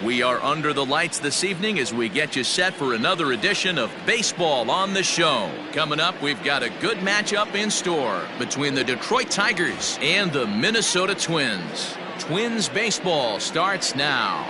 We are under the lights this evening as we get you set for another edition of Baseball on the Show. Coming up, we've got a good matchup in store between the Detroit Tigers and the Minnesota Twins. Twins baseball starts now.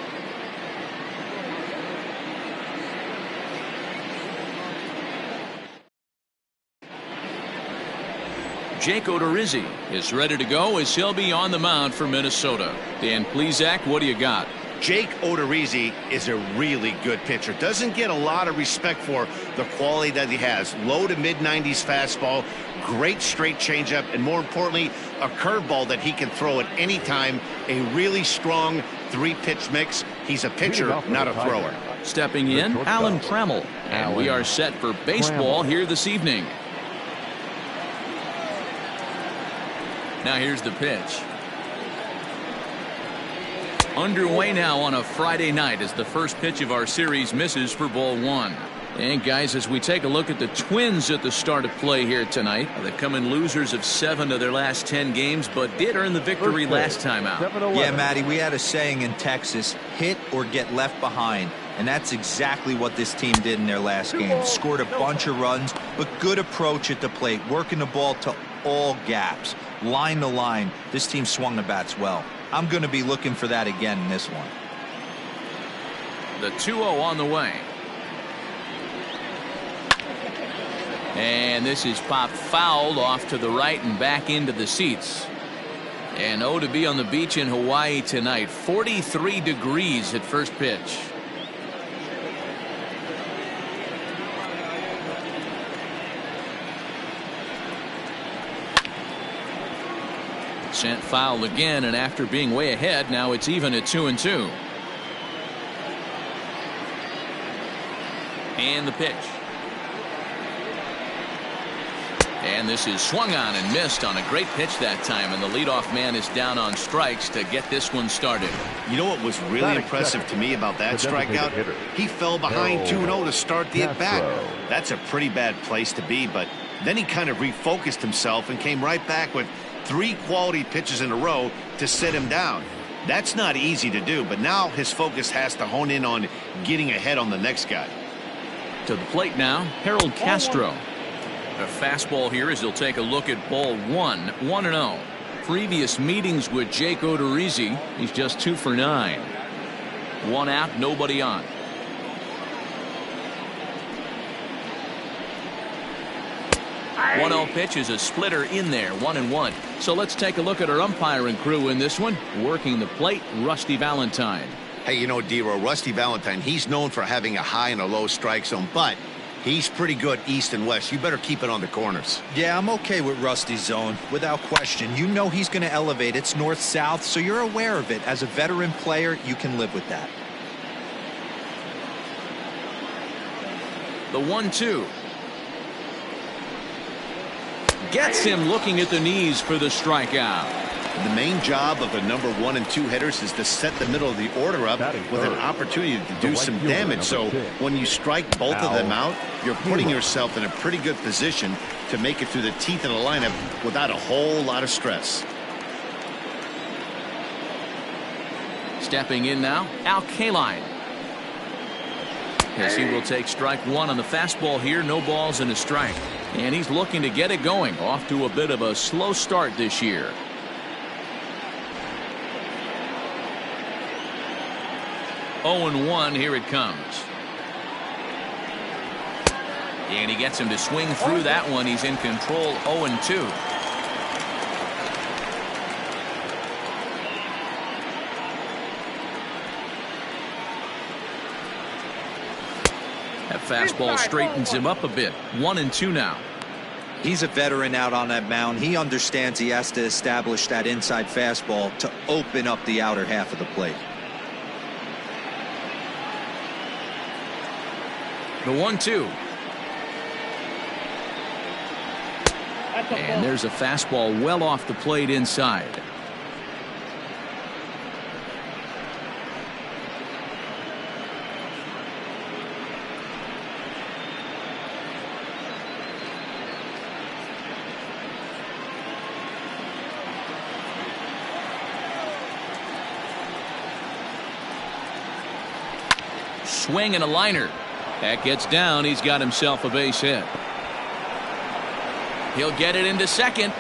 Jake Odorizzi is ready to go as he'll be on the mound for Minnesota. Dan Plesac, what do you got? Jake Odorizzi is a really good pitcher. Doesn't get a lot of respect for the quality that he has. Low to mid-90s fastball, great straight changeup, and more importantly, a curveball that he can throw at any time. A really strong three-pitch mix. He's a pitcher, not a thrower. Stepping in, Alan Trammell. And we are set for baseball here this evening. Now here's the pitch. Underway now on a Friday night as the first pitch of our series misses for ball one. And guys, as we take a look at the Twins at the start of play here tonight, they come in losers of 7 of their last 10 games, but did earn the victory last time out. Yeah, Matty, we had a saying in Texas, hit or get left behind. And that's exactly what this team did in their last game. Scored a bunch of runs, but good approach at the plate, working the ball to all gaps. Line to line, this team swung the bats well. I'm going to be looking for that again in this one. The 2-0 on the way. And this is popped fouled off to the right and back into the seats. And to be on the beach in Hawaii tonight. 43 degrees at first pitch. Sent foul again, and after being way ahead, now it's even at 2-2. And the pitch. And this is swung on and missed on a great pitch that time, and the leadoff man is down on strikes to get this one started. You know what was really impressive to me about that strikeout? He fell behind 2-0 to start the at-bat. That's a pretty bad place to be, but then he kind of refocused himself and came right back with 3 quality pitches in a row to sit him down. That's not easy to do, but now his focus has to hone in on getting ahead on the next guy. To the plate now, Harold Castro. A fastball here as he'll take a look at ball 1, 1-0. Previous meetings with Jake Odorizzi, he's just 2 for 9. 1 out, nobody on. Hey. 1-0 pitch is a splitter in there, 1-1. So let's take a look at our umpiring crew in this one. Working the plate, Rusty Valentine. Hey, you know, D-Row, Rusty Valentine, he's known for having a high and a low strike zone, but he's pretty good east and west. You better keep it on the corners. Yeah, I'm okay with Rusty's zone, without question. You know he's going to elevate. It's north-south, so you're aware of it. As a veteran player, you can live with that. The 1-2. Gets him looking at the knees for the strikeout. The main job of the number 1 and 2 hitters is to set the middle of the order up with an opportunity to do some damage. So when you strike both of them out, you're putting yourself in a pretty good position to make it through the teeth of the lineup without a whole lot of stress. Stepping in now, Al Kaline. As he will take strike 1 on the fastball here, no balls and a strike. And he's looking to get it going, off to a bit of a slow start this year. 0-1, here it comes. And he gets him to swing through that one. He's in control, 0-2. That fastball straightens him up a bit. 1-2 now. He's a veteran out on that mound. He understands he has to establish that inside fastball to open up the outer half of the plate. The 1-2. And there's a fastball well off the plate inside. swing and a liner. That gets down. He's got himself a base hit. He'll get it into second.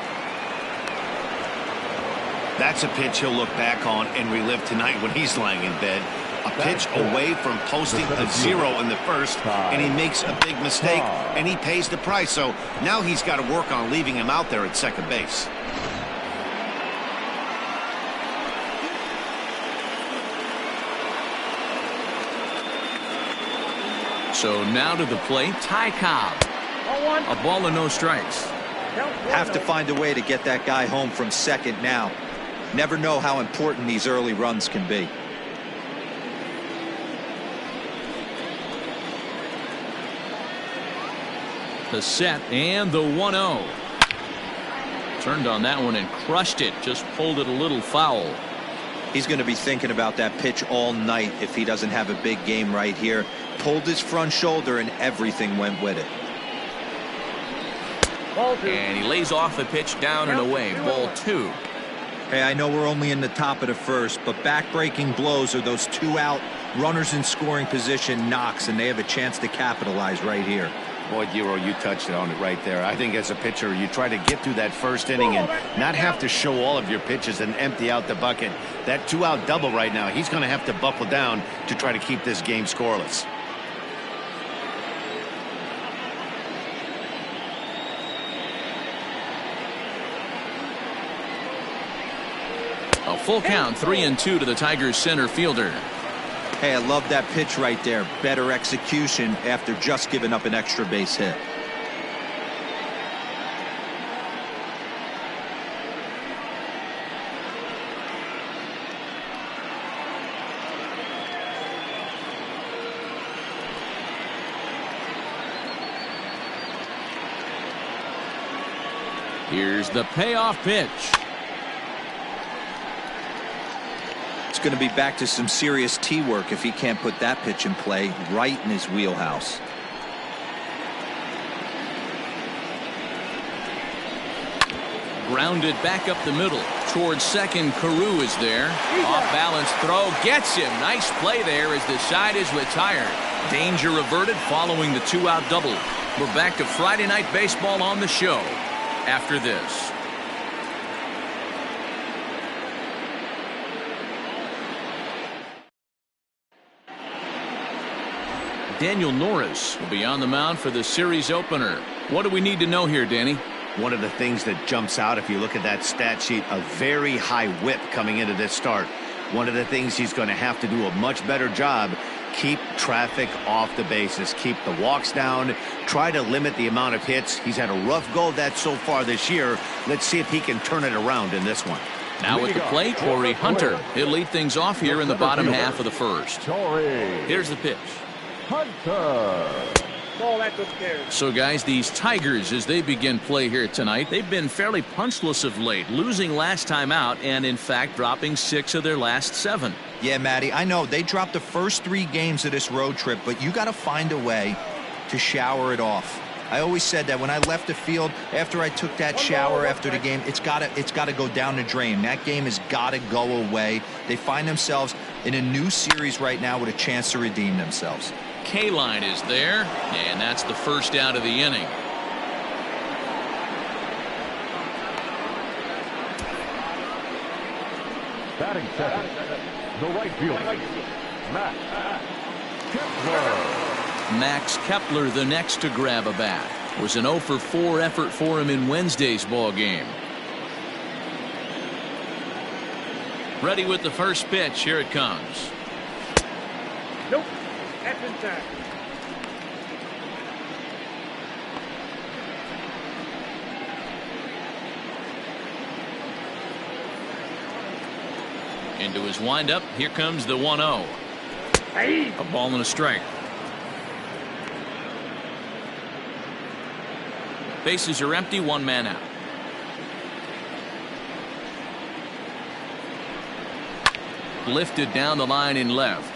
That's a pitch he'll look back on and relive tonight when he's lying in bed. A pitch away from posting a 0 in the first, and he makes a big mistake, and he pays the price. So now he's got to work on leaving him out there at second base. So now to the plate, Ty Cobb. A ball and no strikes. Have to find a way to get that guy home from second now. Never know how important these early runs can be. The set and the 1-0. Turned on that one and crushed it. Just pulled it a little foul. He's going to be thinking about that pitch all night if he doesn't have a big game right here. Pulled his front shoulder and everything went with it. And he lays off the pitch down and away. Ball 2. Hey, I know we're only in the top of the first, but back-breaking blows are those 2 out runners in scoring position knocks, and they have a chance to capitalize right here. Boy, Giro, you touched on it right there. I think as a pitcher, you try to get through that first inning and not have to show all of your pitches and empty out the bucket. That 2-out double right now, he's going to have to buckle down to try to keep this game scoreless. A full count, 3-2 to the Tigers center fielder. Hey, I love that pitch right there. Better execution after just giving up an extra base hit. Here's the payoff pitch. Going to be back to some serious tee work if he can't put that pitch in play right in his wheelhouse. Grounded back up the middle towards second. Carew is there. Off balance throw gets him. Nice play there as the side is retired. Danger averted following the 2-out double. We're back to Friday Night Baseball on the show after this. Daniel Norris will be on the mound for the series opener. What do we need to know here, Danny? One of the things that jumps out if you look at that stat sheet, a very high whip coming into this start. One of the things he's going to have to do a much better job, keep traffic off the bases, keep the walks down, try to limit the amount of hits. He's had a rough go of that so far this year. Let's see if he can turn it around in this one. Now at the plate, Corey Hunter. He'll lead things off here in the bottom half of the first. Here's the pitch. So, guys, these Tigers, as they begin play here tonight, they've been fairly punchless of late, losing last time out and, in fact, dropping 6 of their last 7. Yeah, Matty, I know they dropped the first 3 games of this road trip, but you got to find a way to shower it off. I always said that when I left the field after I took that shower after the game, it's got to go down the drain. That game has got to go away. They find themselves in a new series right now with a chance to redeem themselves. K-line is there, and that's the first out of the inning. Batting second, the right fielder, Max Kepler, the next to grab a bat. Was an 0 for 4 effort for him in Wednesday's ball game. Ready with the first pitch. Here it comes. Nope. That's inside. Into his windup. Here comes the 1-0. Hey. A ball and a strike. Bases are empty. 1 man out. Lifted down the line in left.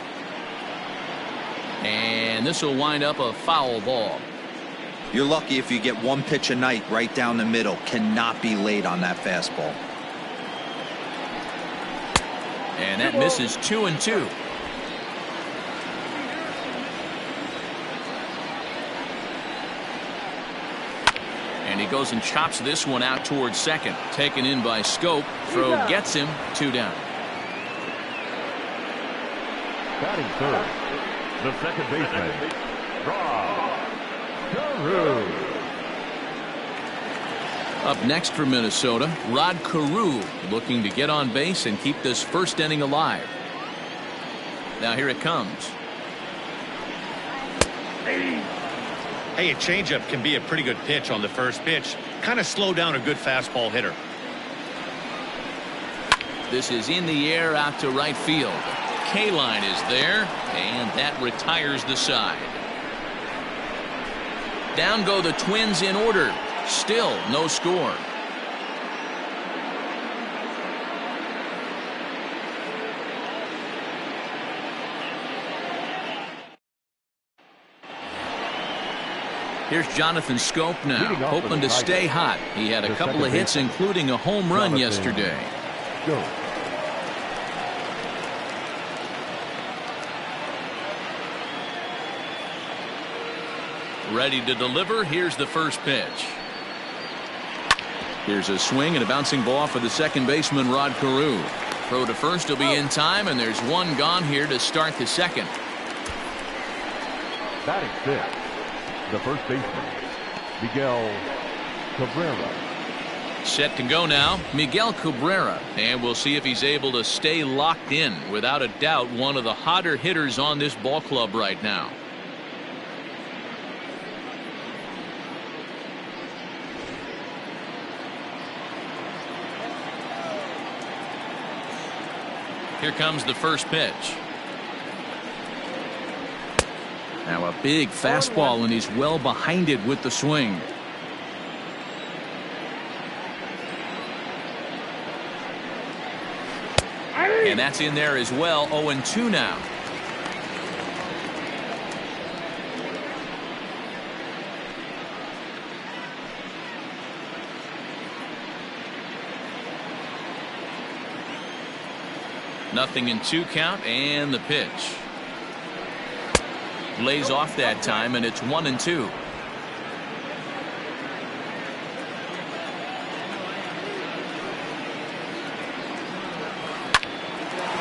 And this will wind up a foul ball. You're lucky if you get 1 pitch a night right down the middle. Cannot be late on that fastball. And that misses 2-2. goes and chops this one out towards second. Taken in by Scope. Throw gets him. 2 down. Batting third, the second baseman, Rod Carew. Up next for Minnesota, Rod Carew, looking to get on base and keep this first inning alive. Now here it comes. Hey, a changeup can be a pretty good pitch on the first pitch. Kind of slow down a good fastball hitter. This is in the air out to right field. K-line is there, and that retires the side. Down go the Twins in order. Still no score. Here's Jonathan Scope now, hoping to stay hot. He had a couple of hits, including a home run yesterday. Go. Ready to deliver. Here's the first pitch. Here's a swing and a bouncing ball for the second baseman, Rod Carew. Throw to first will be in time, and there's one gone here to start the second. Batting fifth, the first baseman, Miguel Cabrera. Set to go now, Miguel Cabrera, and we'll see if he's able to stay locked in. Without a doubt, one of the hotter hitters on this ball club right now. Here comes the first pitch. Now a big fastball, and he's well behind it with the swing. And that's in there as well. 0-2 now. Nothing in 2 count, and the pitch. Lays off that time, and it's 1-2.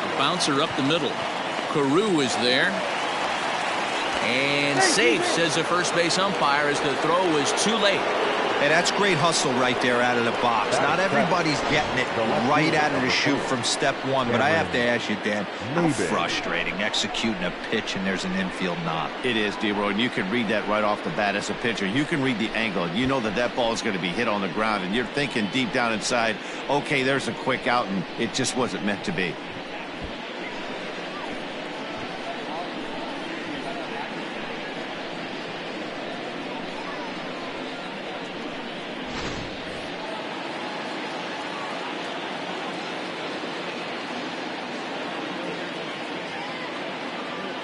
A bouncer up the middle. Carew is there. And safe, says the first base umpire, as the throw was too late. Hey, that's great hustle right there out of the box. Not everybody's getting it right out of the chute from step one, but I have to ask you, Dan, how frustrating executing a pitch and there's an infield knock. It is, D-Roy, and you can read that right off the bat as a pitcher. You can read the angle. You know that that ball is going to be hit on the ground, and you're thinking deep down inside, okay, there's a quick out, and it just wasn't meant to be.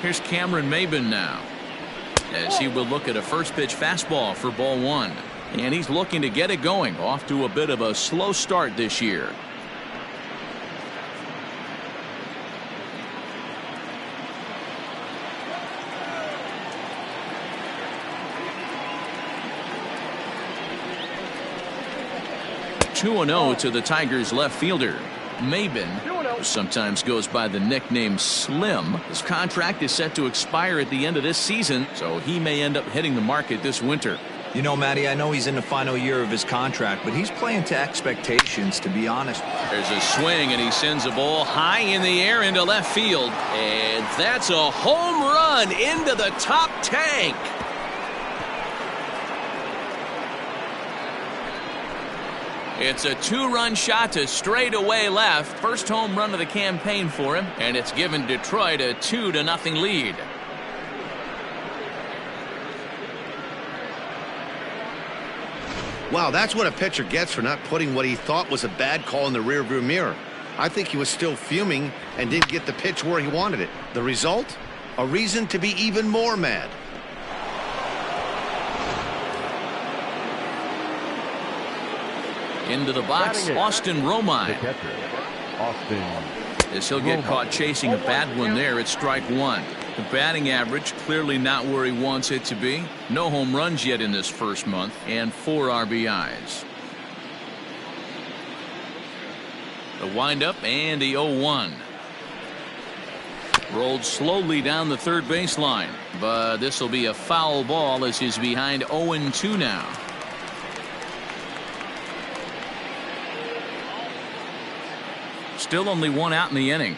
Here's Cameron Maybin now, as he will look at a first pitch fastball for ball 1. And he's looking to get it going. Off to a bit of a slow start this year. (2-0) to the Tigers left fielder. Maybin sometimes goes by the nickname Slim. His contract is set to expire at the end of this season, so he may end up hitting the market this winter. You know, Matty, I know he's in the final year of his contract, but he's playing to expectations, to be honest. There's a swing, and he sends a ball high in the air into left field. And that's a home run into the top tank. It's a 2-run shot to straightaway left. First home run of the campaign for him, and it's given Detroit a 2-0 lead. Wow, that's what a pitcher gets for not putting what he thought was a bad call in the rearview mirror. I think he was still fuming and didn't get the pitch where he wanted it. The result? A reason to be even more mad. Into the box, Austin Romine. Austin. As he'll get caught chasing a bad one there, it's strike 1. The batting average clearly not where he wants it to be. No home runs yet in this first month, and 4 RBIs. The windup and the 0-1. Rolled slowly down the third baseline, but this will be a foul ball as he's behind 0-2 now. Still only 1 out in the inning.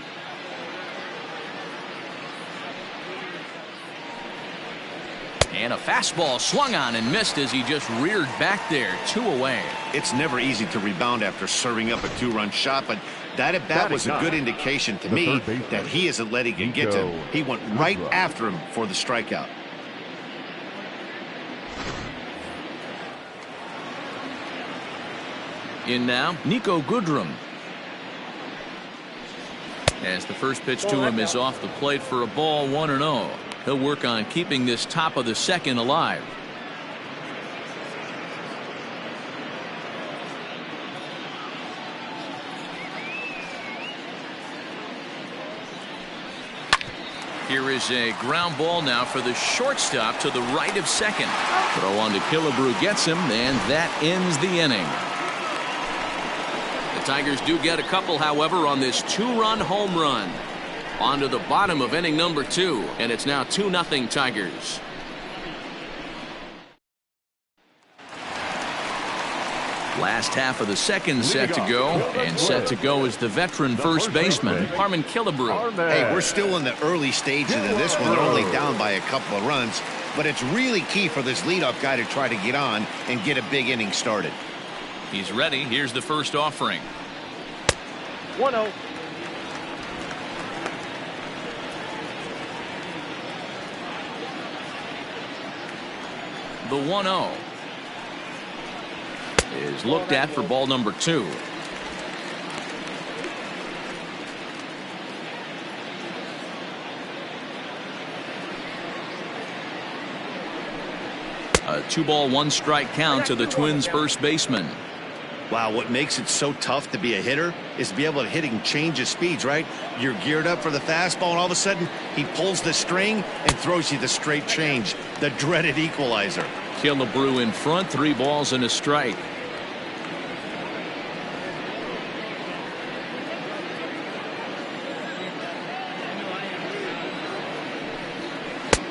And a fastball swung on and missed as he just reared back there. 2 away. It's never easy to rebound after serving up a 2-run shot, but that at bat was a good indication to me that he isn't letting it get to him. He went right after him for the strikeout. In now, Nico Goodrum. As the first pitch to him is off the plate for a ball, 1-0. He'll work on keeping this top of the second alive. Here is a ground ball now for the shortstop to the right of second. Throw on to Killebrew gets him, and that ends the inning. The Tigers do get a couple, however, on this 2-run home run. On to the bottom of inning number 2, and it's now 2-0 Tigers. Last half of the second set to go, and set to go is the veteran first baseman, Harmon Killebrew. Hey, we're still in the early stages of this one. They're only down by a couple of runs, but it's really key for this leadoff guy to try to get on and get a big inning started. He's ready. Here's the first offering. 1-0. The 1-0 is looked at for ball number 2. A 2-ball 1-strike count to the Twins first baseman. Wow, what makes it so tough to be a hitter is to be able to hit and change his speeds, right? You're geared up for the fastball, and all of a sudden, he pulls the string and throws you the straight change, the dreaded equalizer. Killebrew in front, 3 balls and a strike.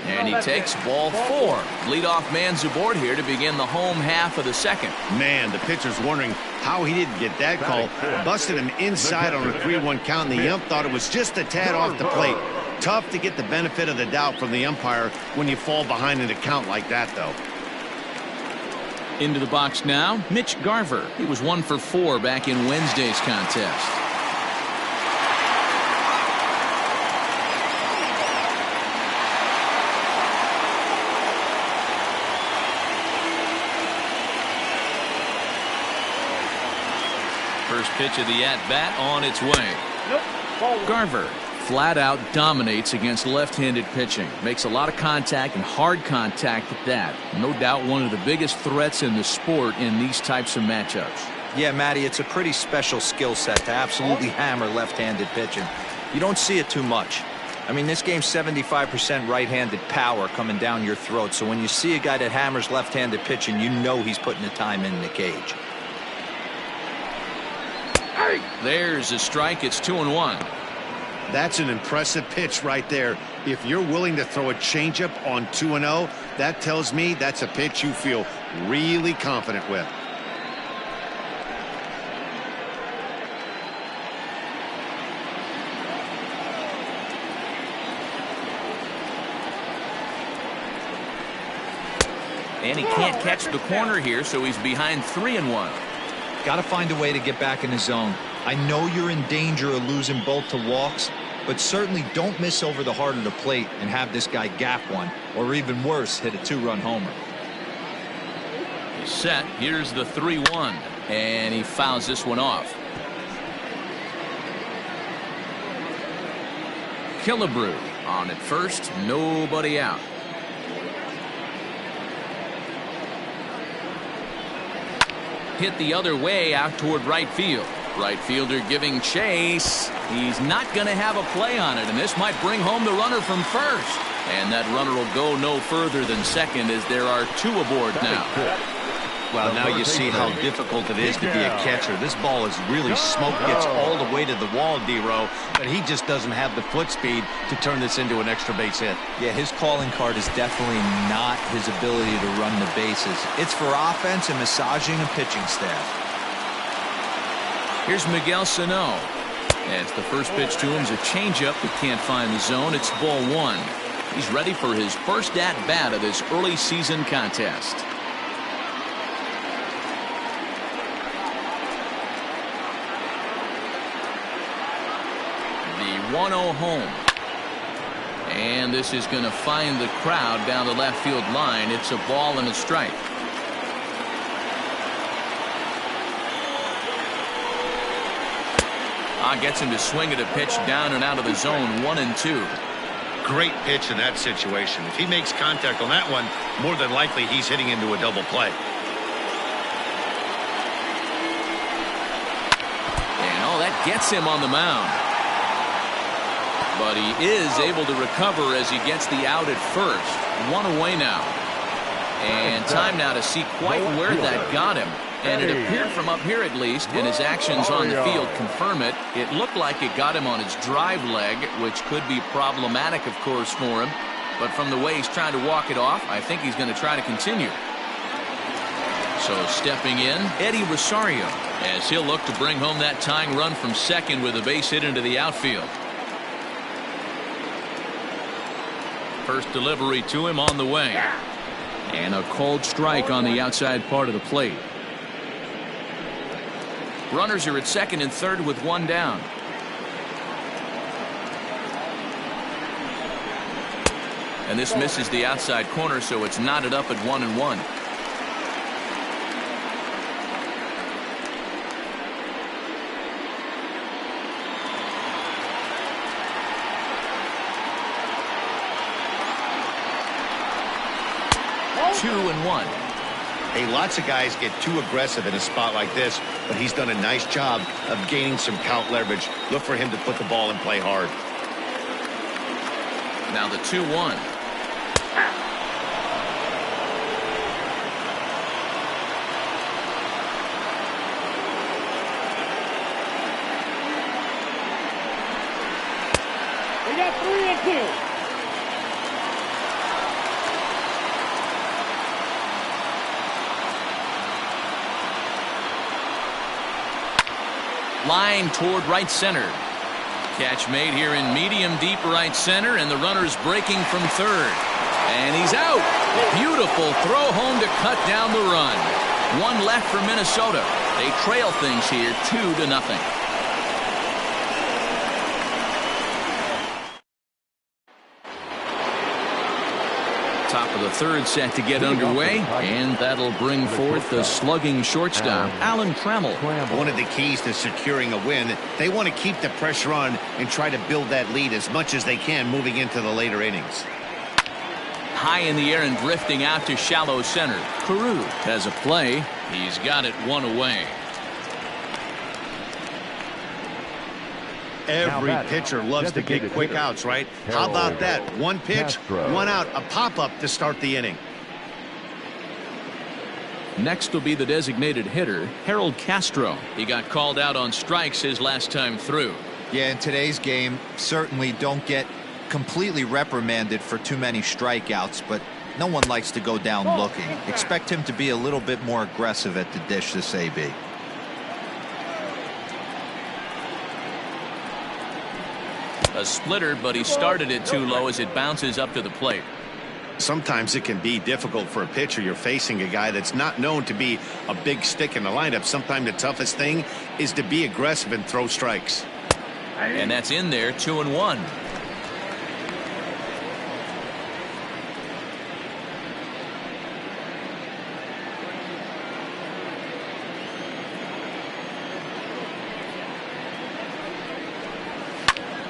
And he takes ball 4. Leadoff man's aboard here to begin the home half of the second. Man, the pitcher's wondering how he didn't get that call. Busted him inside on a 3-1 count, and the ump thought it was just a tad off the plate. Tough to get the benefit of the doubt from the umpire when you fall behind in a count like that, though. Into the box now, Mitch Garver. He was 1 for 4 back in Wednesday's contest. First pitch of the at-bat on its way. Nope. Garver flat out dominates against left-handed pitching. Makes a lot of contact, and hard contact at that. No doubt one of the biggest threats in the sport in these types of matchups. Yeah, Matty, it's a pretty special skill set to absolutely hammer left-handed pitching. You don't see it too much. I mean, this game's 75% right-handed power coming down your throat, so when you see a guy that hammers left-handed pitching, you know he's putting the time in the cage. There's a strike. It's 2-1. That's an impressive pitch right there. If you're willing to throw a changeup on 2-0, that tells me that's a pitch you feel really confident with. And he can't catch the corner here, so he's behind 3-1. Got to find a way to get back in the zone. I know you're in danger of losing both to walks, but certainly don't miss over the heart of the plate and have this guy gap one, or even worse, hit a 2-run homer. He's set. Here's the 3-1, and he fouls this one off. Killebrew on at first, nobody out. Hit the other way out toward right field. Right fielder giving chase. He's not going to have a play on it, and this might bring home the runner from first. And that runner will go no further than second as there are two aboard now. Well, now you see how difficult it is to be a catcher. This ball is really smoked, gets all the way to the wall, D-Row, but he just doesn't have the foot speed to turn this into an extra base hit. Yeah, his calling card is definitely not his ability to run the bases. It's for offense and massaging a pitching staff. Here's Miguel Sano. As the first pitch to him is a changeup that can't find the zone. It's ball one. He's ready for his first at-bat of this early season contest. The 1-0 home. And this is going to find the crowd down the left field line. It's a ball and a strike. Gets him to swing at a pitch down and out of the zone. 1-2. Great pitch in that situation. If he makes contact on that one, more than likely he's hitting into a double play. And that gets him on the mound. But he is able to recover as he gets the out at first. One away now. And time now to see quite where that got him. And it appeared from up here, at least, and his actions on the field confirm it. It looked like it got him on his drive leg, which could be problematic, of course, for him. But from the way he's trying to walk it off, I think he's going to try to continue. So stepping in, Eddie Rosario, as he'll look to bring home that tying run from second with a base hit into the outfield. First delivery to him on the way. And a cold strike on the outside part of the plate. Runners are at second and third with one down. And this misses the outside corner, so it's knotted up at 1-1. Two and one. Hey, lots of guys get too aggressive in a spot like this, but he's done a nice job of gaining some count leverage. Look for him to put the ball and play hard. Now the 2-1. We got 3-2. Line toward right center. Catch made here in medium deep right center, and the runner's breaking from third. And he's out. Beautiful throw home to cut down the run. One left for Minnesota. They trail things here 2-0. Top of the third set to get underway, and that'll bring forth the slugging shortstop, Alan Trammell. One of the keys to securing a win, they want to keep the pressure on and try to build that lead as much as they can moving into the later innings. High in the air and drifting out to shallow center. Carew has a play. He's got it one away. Every pitcher loves to get quick outs, right? How about that? One pitch, one out, a pop-up to start the inning. Next will be the designated hitter, Harold Castro. He got called out on strikes his last time through. Yeah, in today's game, certainly don't get completely reprimanded for too many strikeouts, but no one likes to go down looking. Expect him to be a little bit more aggressive at the dish this AB. A splitter, but he started it too low as it bounces up to the plate. Sometimes it can be difficult for a pitcher. You're facing a guy that's not known to be a big stick in the lineup. Sometimes the toughest thing is to be aggressive and throw strikes. And that's in there, 2-1.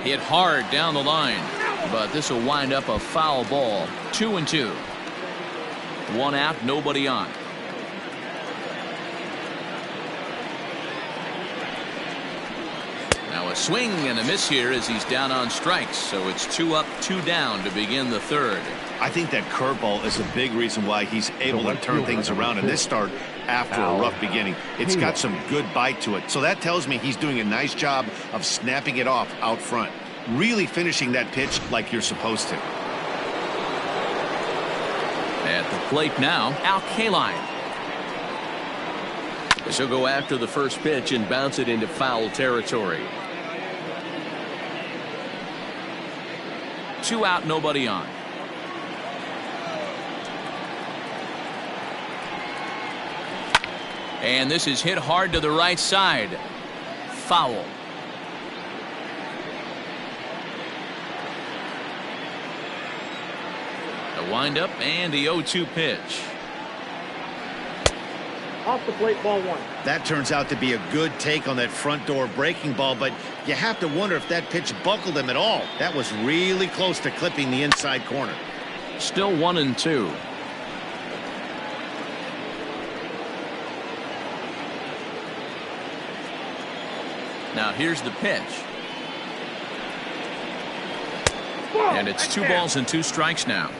Hit hard down the line, but this will wind up a foul ball. 2-2. One out, nobody on. Swing and a miss here as he's down on strikes. So it's 2 up, 2 down to begin the third. I think that curveball is a big reason why he's able to turn things around in this start after a rough beginning. It's got some good bite to it. So that tells me he's doing a nice job of snapping it off out front. Really finishing that pitch like you're supposed to. At the plate now, Al Kaline. She'll go after the first pitch and bounce it into foul territory. 2 out, nobody on. And this is hit hard to the right side. Foul. A windup and the 0-2 pitch. Off the plate, ball 1. That turns out to be a good take on that front door breaking ball, but you have to wonder if that pitch buckled him at all. That was really close to clipping the inside corner. Still 1-2. Now here's the pitch. And it's 2 balls and 2 strikes now.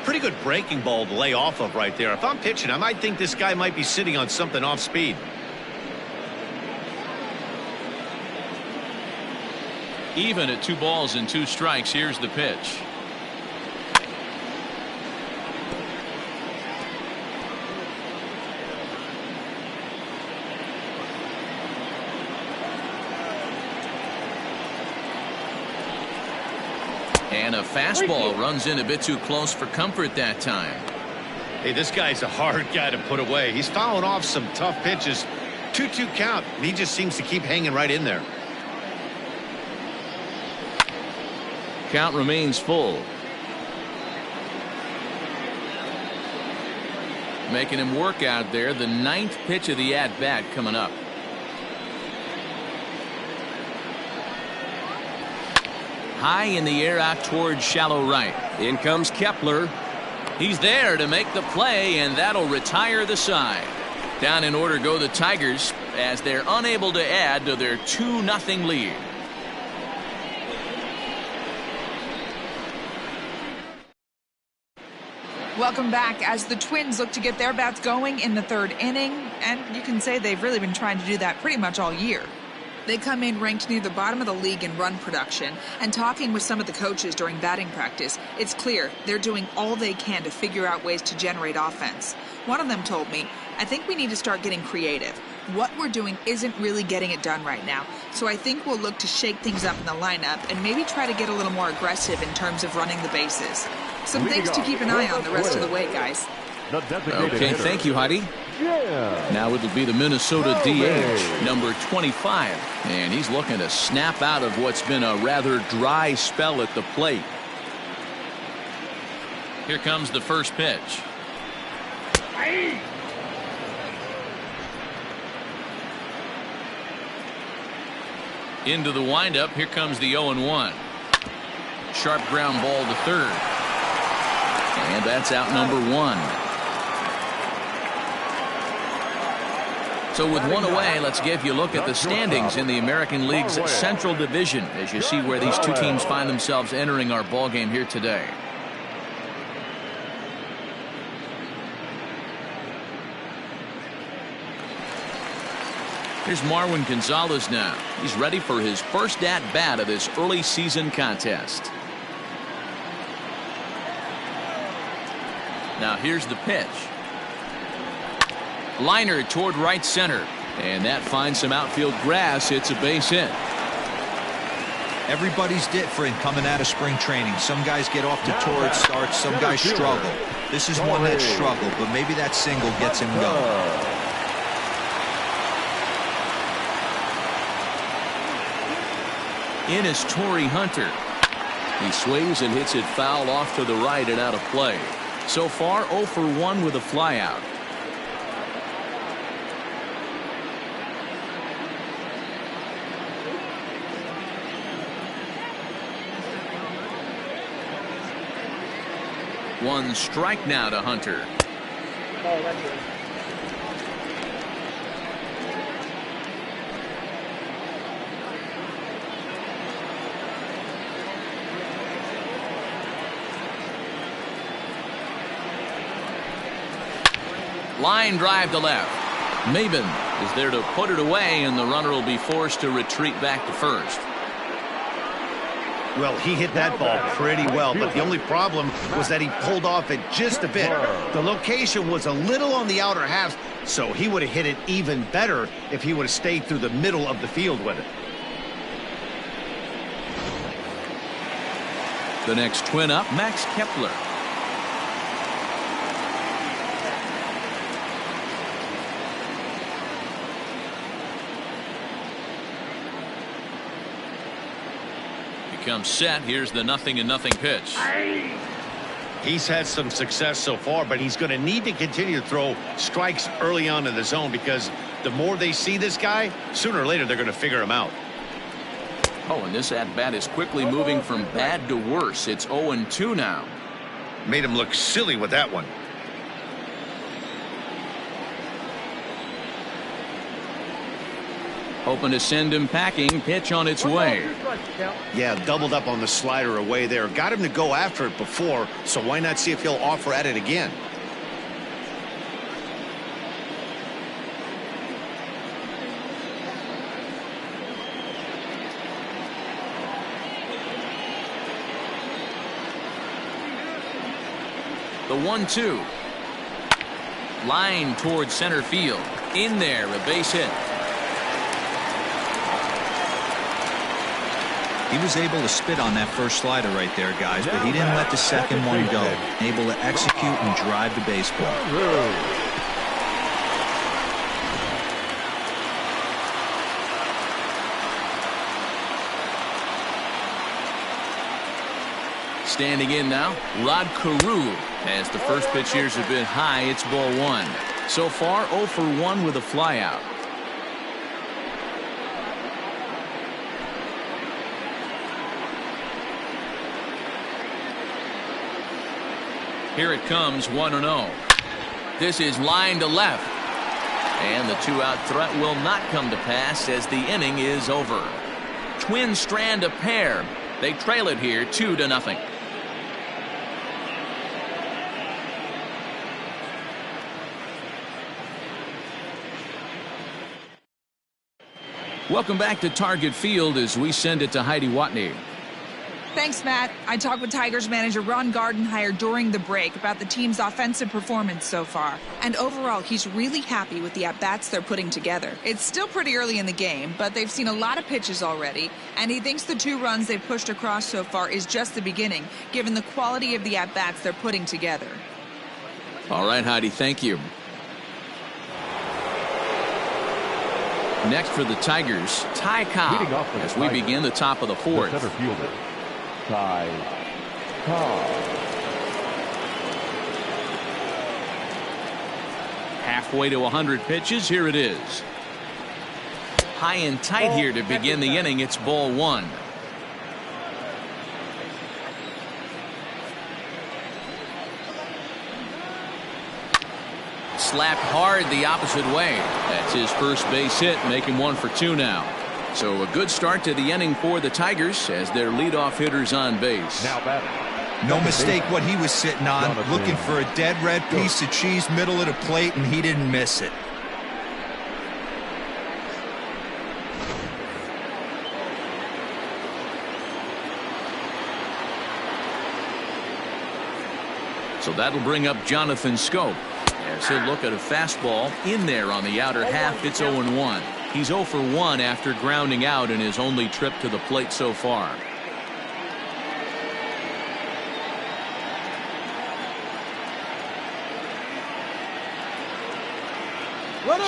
Pretty good breaking ball to lay off of right there. If I'm pitching, I might think this guy might be sitting on something off speed. Even at 2 balls and 2 strikes, here's the pitch. And a fastball runs in a bit too close for comfort that time. Hey, this guy's a hard guy to put away. He's fouling off some tough pitches. 2-2 count, and he just seems to keep hanging right in there. Count remains full. Making him work out there. The 9th pitch of the at-bat coming up. High in the air out towards shallow right. In comes Kepler. He's there to make the play, and that'll retire the side. Down in order go the Tigers as they're unable to add to their 2-0 lead. Welcome back as the Twins look to get their bats going in the 3rd inning, and you can say they've really been trying to do that pretty much all year. They come in ranked near the bottom of the league in run production, and talking with some of the coaches during batting practice, it's clear they're doing all they can to figure out ways to generate offense. One of them told me, "I think we need to start getting creative. What we're doing isn't really getting it done right now, so I think we'll look to shake things up in the lineup and maybe try to get a little more aggressive in terms of running the bases." Some things to keep an eye on the rest of the way, guys. Okay, thank you, Heidi. Now it'll be the Minnesota DH, number 25. And he's looking to snap out of what's been a rather dry spell at the plate. Here comes the first pitch. Into the windup. Here comes the 0-1. Sharp ground ball to third. And that's out number 1. So with 1 away, let's give you a look at the standings in the American League's Central Division as you see where these 2 teams find themselves entering our ball game here today. Here's Marwin Gonzalez now. He's ready for his first at-bat of this early season contest. Now here's the pitch. Liner toward right center. And that finds some outfield grass. It's a base hit. Everybody's different coming out of spring training. Some guys get off to torrid starts. Some guys struggle. This is one that struggled, but maybe that single gets him going. In is Torrey Hunter. He swings and hits it foul off to the right and out of play. So far 0 for 1 with a flyout. One strike now to Hunter. Oh, that's it. Line drive to left. Maben is there to put it away, and the runner will be forced to retreat back to first. Well, he hit that ball pretty well, but the only problem was that he pulled off it just a bit. The location was a little on the outer half, so he would have hit it even better if he would have stayed through the middle of the field with it. The next Twin up, Max Kepler. Comes set. Here's the 0-0 pitch. He's had some success so far, but he's going to need to continue to throw strikes early on in the zone, because the more they see this guy, sooner or later they're going to figure him out. Oh, and this at-bat is quickly moving from bad to worse. It's 0-2 now. Made him look silly with that one. Hoping to send him packing. Pitch on its way. Yeah, doubled up on the slider away there. Got him to go after it before, so why not see if he'll offer at it again? The 1-2. Line towards center field. In there, a base hit. He was able to spit on that first slider right there, guys, but he didn't let the second one go. Able to execute and drive the baseball. Standing in now, Rod Carew, as the first pitch here is a bit high. It's ball 1. So far, 0 for 1 with a flyout. Here it comes, 1-0. This is line to left. And the 2-out threat will not come to pass as the inning is over. Twins strand a pair. They trail it here 2-0. Welcome back to Target Field as we send it to Heidi Watney. Thanks, Matt. I talked with Tigers manager Ron Gardenhire during the break about the team's offensive performance so far. And overall, he's really happy with the at-bats they're putting together. It's still pretty early in the game, but they've seen a lot of pitches already, and he thinks the 2 runs they've pushed across so far is just the beginning, given the quality of the at-bats they're putting together. All right, Heidi, thank you. Next for the Tigers, Ty Cobb, as we begin the top of the 4th. The center fielder, Ty Cobb. Halfway to 100 pitches. Here it is. High and tight here to begin the inning. It's ball 1. Slapped hard the opposite way. That's his first base hit, making 1 for 2 now. So a good start to the inning for the Tigers as their leadoff hitter's on base. Now batting. No mistake what he was sitting on, looking for a dead red piece of cheese middle of the plate, and he didn't miss it. So that'll bring up Jonathan Scope as he'll look at a fastball in there on the outer half. It's 0-1. He's 0 for 1 after grounding out in his only trip to the plate so far.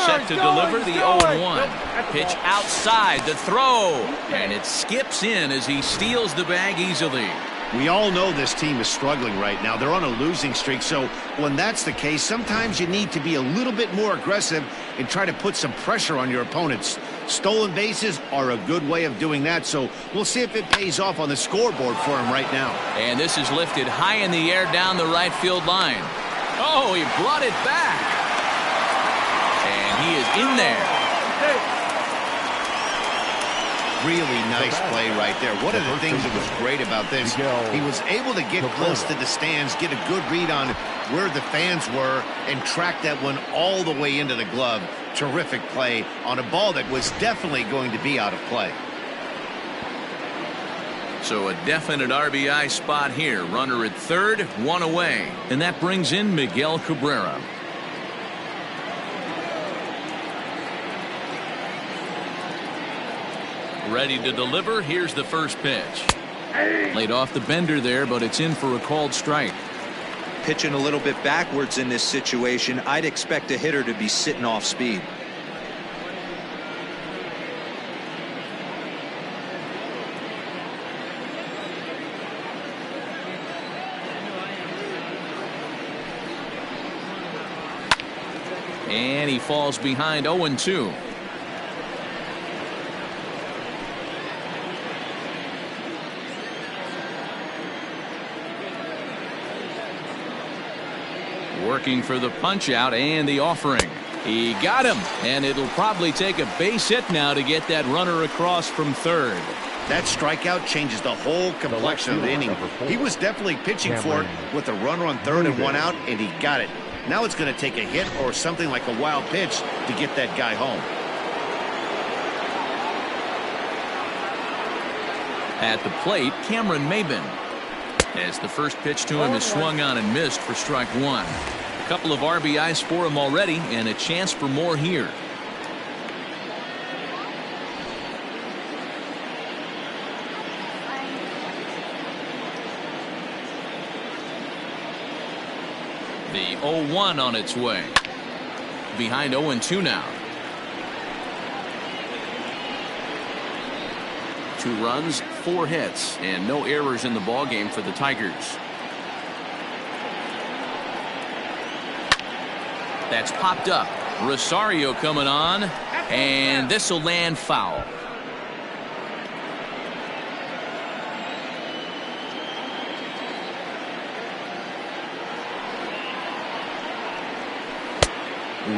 Set to deliver the 0-1. Pitch outside, the throw, and it skips in as he steals the bag easily. We all know this team is struggling right now. They're on a losing streak, so when that's the case, sometimes you need to be a little bit more aggressive and try to put some pressure on your opponents. Stolen bases are a good way of doing that, so we'll see if it pays off on the scoreboard for him right now. And this is lifted high in the air down the right field line. Oh, he brought it back. And he is in there. Really nice play right there. One of the things that was great about this, he was able to get close to the stands, get a good read on where the fans were and tracked that one all the way into the glove. Terrific play on a ball that was definitely going to be out of play. So a definite RBI spot here. Runner at third, one away. And that brings in Miguel Cabrera. Ready to deliver. Here's the first pitch. Laid off the bender there, but it's in for a called strike. Pitching a little bit backwards in this situation, I'd expect a hitter to be sitting off speed. And he falls behind 0-2. Working for the punch out and the offering. He got him, and it'll probably take a base hit now to get that runner across from third. That strikeout changes the whole complexion of the inning. He was definitely pitching for it with a runner on third and one out, and he got it. Now it's going to take a hit or something like a wild pitch to get that guy home. At the plate, Cameron Maybin. As the first pitch to him is swung on and missed for strike one. A couple of RBIs for him already, and a chance for more here. The 0-1 on its way. Behind 0-2 now. 2 runs, 4 hits, and no errors in the ballgame for the Tigers. That's popped up. Rosario coming on, and this will land foul.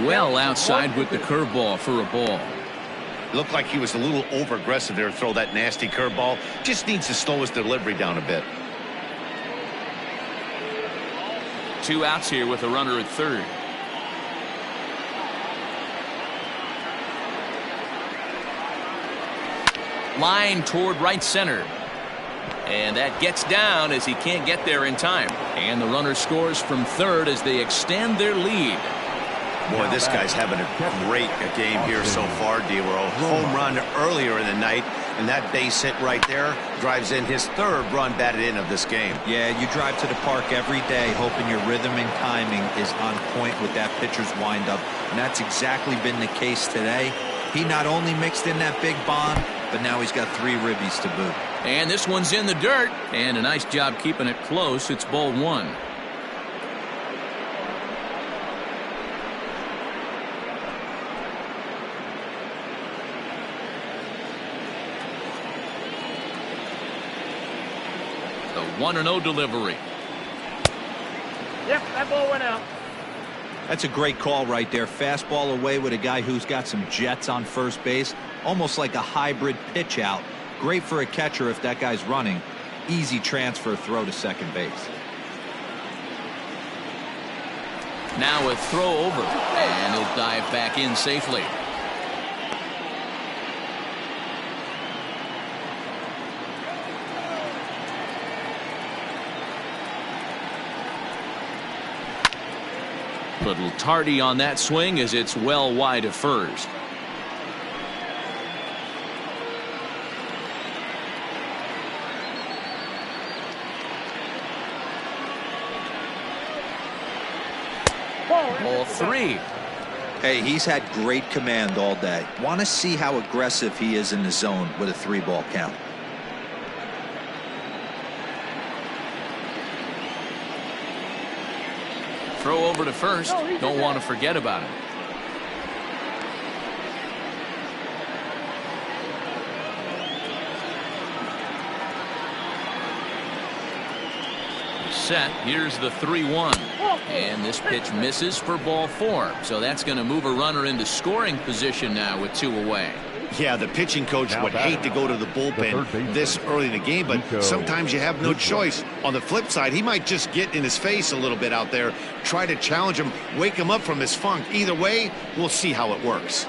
Well outside with the curveball for a ball. Looked like he was a little over-aggressive there to throw that nasty curveball. Just needs to slow his delivery down a bit. 2 outs here with a runner at third. Line toward right center. And that gets down as he can't get there in time. And the runner scores from third as they extend their lead. Boy, this guy's having a great game here so far, D-Roll. Home run earlier in the night, and that base hit right there drives in his 3rd run batted in of this game. Yeah, you drive to the park every day hoping your rhythm and timing is on point with that pitcher's windup, and that's exactly been the case today. He not only mixed in that big bomb, but now he's got 3 ribbies to boot. And this one's in the dirt, and a nice job keeping it close. It's ball 1. The 1-0 delivery. Yep, that ball went out. That's a great call right there. Fastball away with a guy who's got some jets on first base. Almost like a hybrid pitch out. Great for a catcher if that guy's running. Easy transfer throw to second base. Now a throw over, and he'll dive back in safely. Little tardy on that swing as it's well wide of first. Ball 3. Hey, he's had great command all day. Want to see how aggressive he is in the zone with a 3-ball count. Throw over to first. Don't want to forget about it. Set. Here's the 3-1. And this pitch misses for ball 4. So that's going to move a runner into scoring position now with 2 away. Yeah, the pitching coach would hate to go to the bullpen this early in the game, but sometimes you have no choice. On the flip side, he might just get in his face a little bit out there, try to challenge him, wake him up from his funk. Either way, we'll see how it works.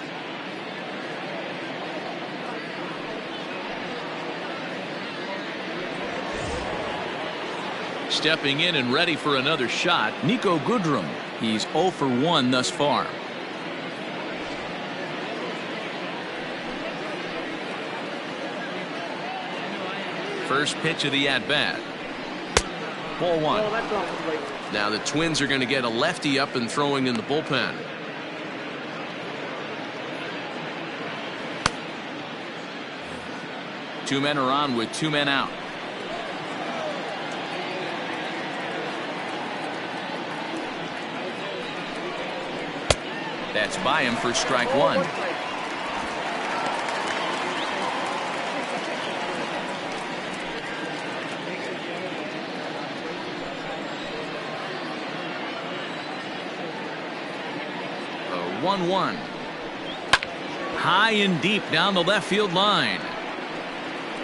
Stepping in and ready for another shot, Nico Goodrum. He's 0 for 1 thus far. First pitch of the at-bat. Ball 1. Now the Twins are going to get a lefty up and throwing in the bullpen. Two men are on with 2 men out. That's by him for strike 1. A 1-1. High and deep down the left field line.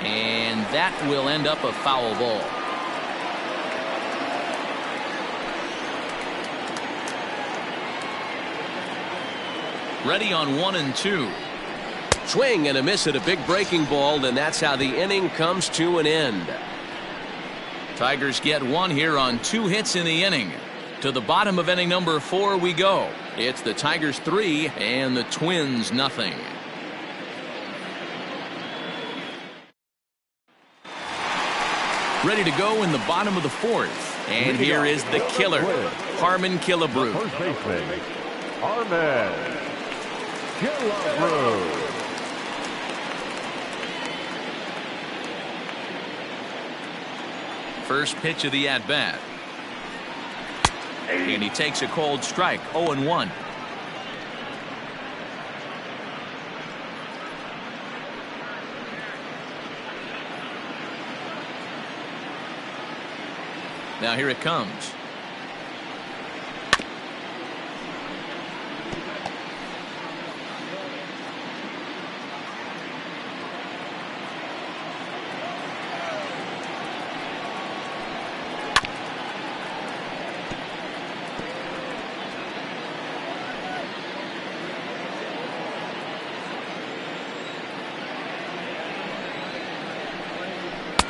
And that will end up a foul ball. Ready on 1 and 2. Swing and a miss at a big breaking ball, and that's how the inning comes to an end. Tigers get 1 here on 2 hits in the inning. To the bottom of inning number 4 we go. It's the Tigers 3 and the Twins nothing. Ready to go in the bottom of the 4th. And here is the killer, Harmon Killebrew. First baseman, Harmon Killebrew. First pitch of the at-bat. And he takes a cold strike, 0-1. Now here it comes.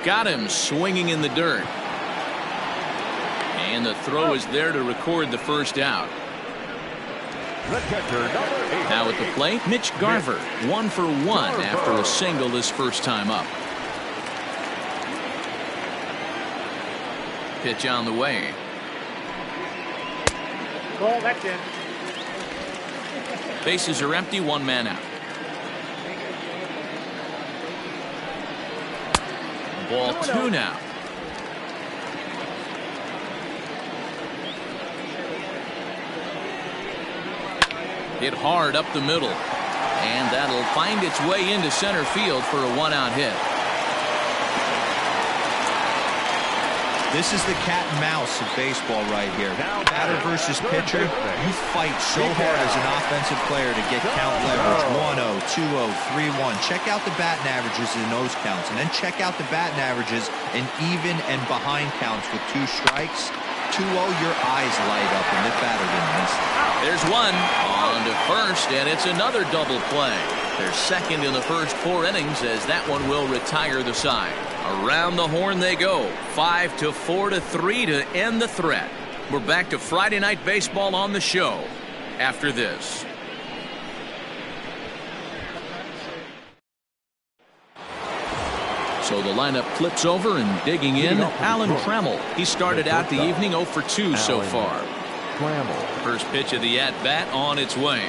Got him swinging in the dirt. And the throw is there to record the first out. Now at the plate, Mitch Garver, 1 for 1 after a single his first time up. Pitch on the way. Ball, that's in. Bases are empty, 1 man out. Ball 2 now. Hit hard up the middle. And that'll find its way into center field for a 1-out hit. This is the cat and mouse of baseball right here. Batter versus pitcher. You fight so hard as an offensive player to get count leverage. 1-0, 2-0, 3-1. Check out the batting averages in those counts. And then check out the batting averages in even and behind counts with 2 strikes. 2-0, your eyes light up, and the batter didn't miss. There's 1 on to first, and it's another double play. They're second in the first 4 innings as that one will retire the side. Around the horn they go. 5-4-3 to end the threat. We're back to Friday Night Baseball on the show after this. So the lineup flips over and digging in, Alan Trammell. He started out the evening 0 for 2 so far. First pitch of the at-bat on its way.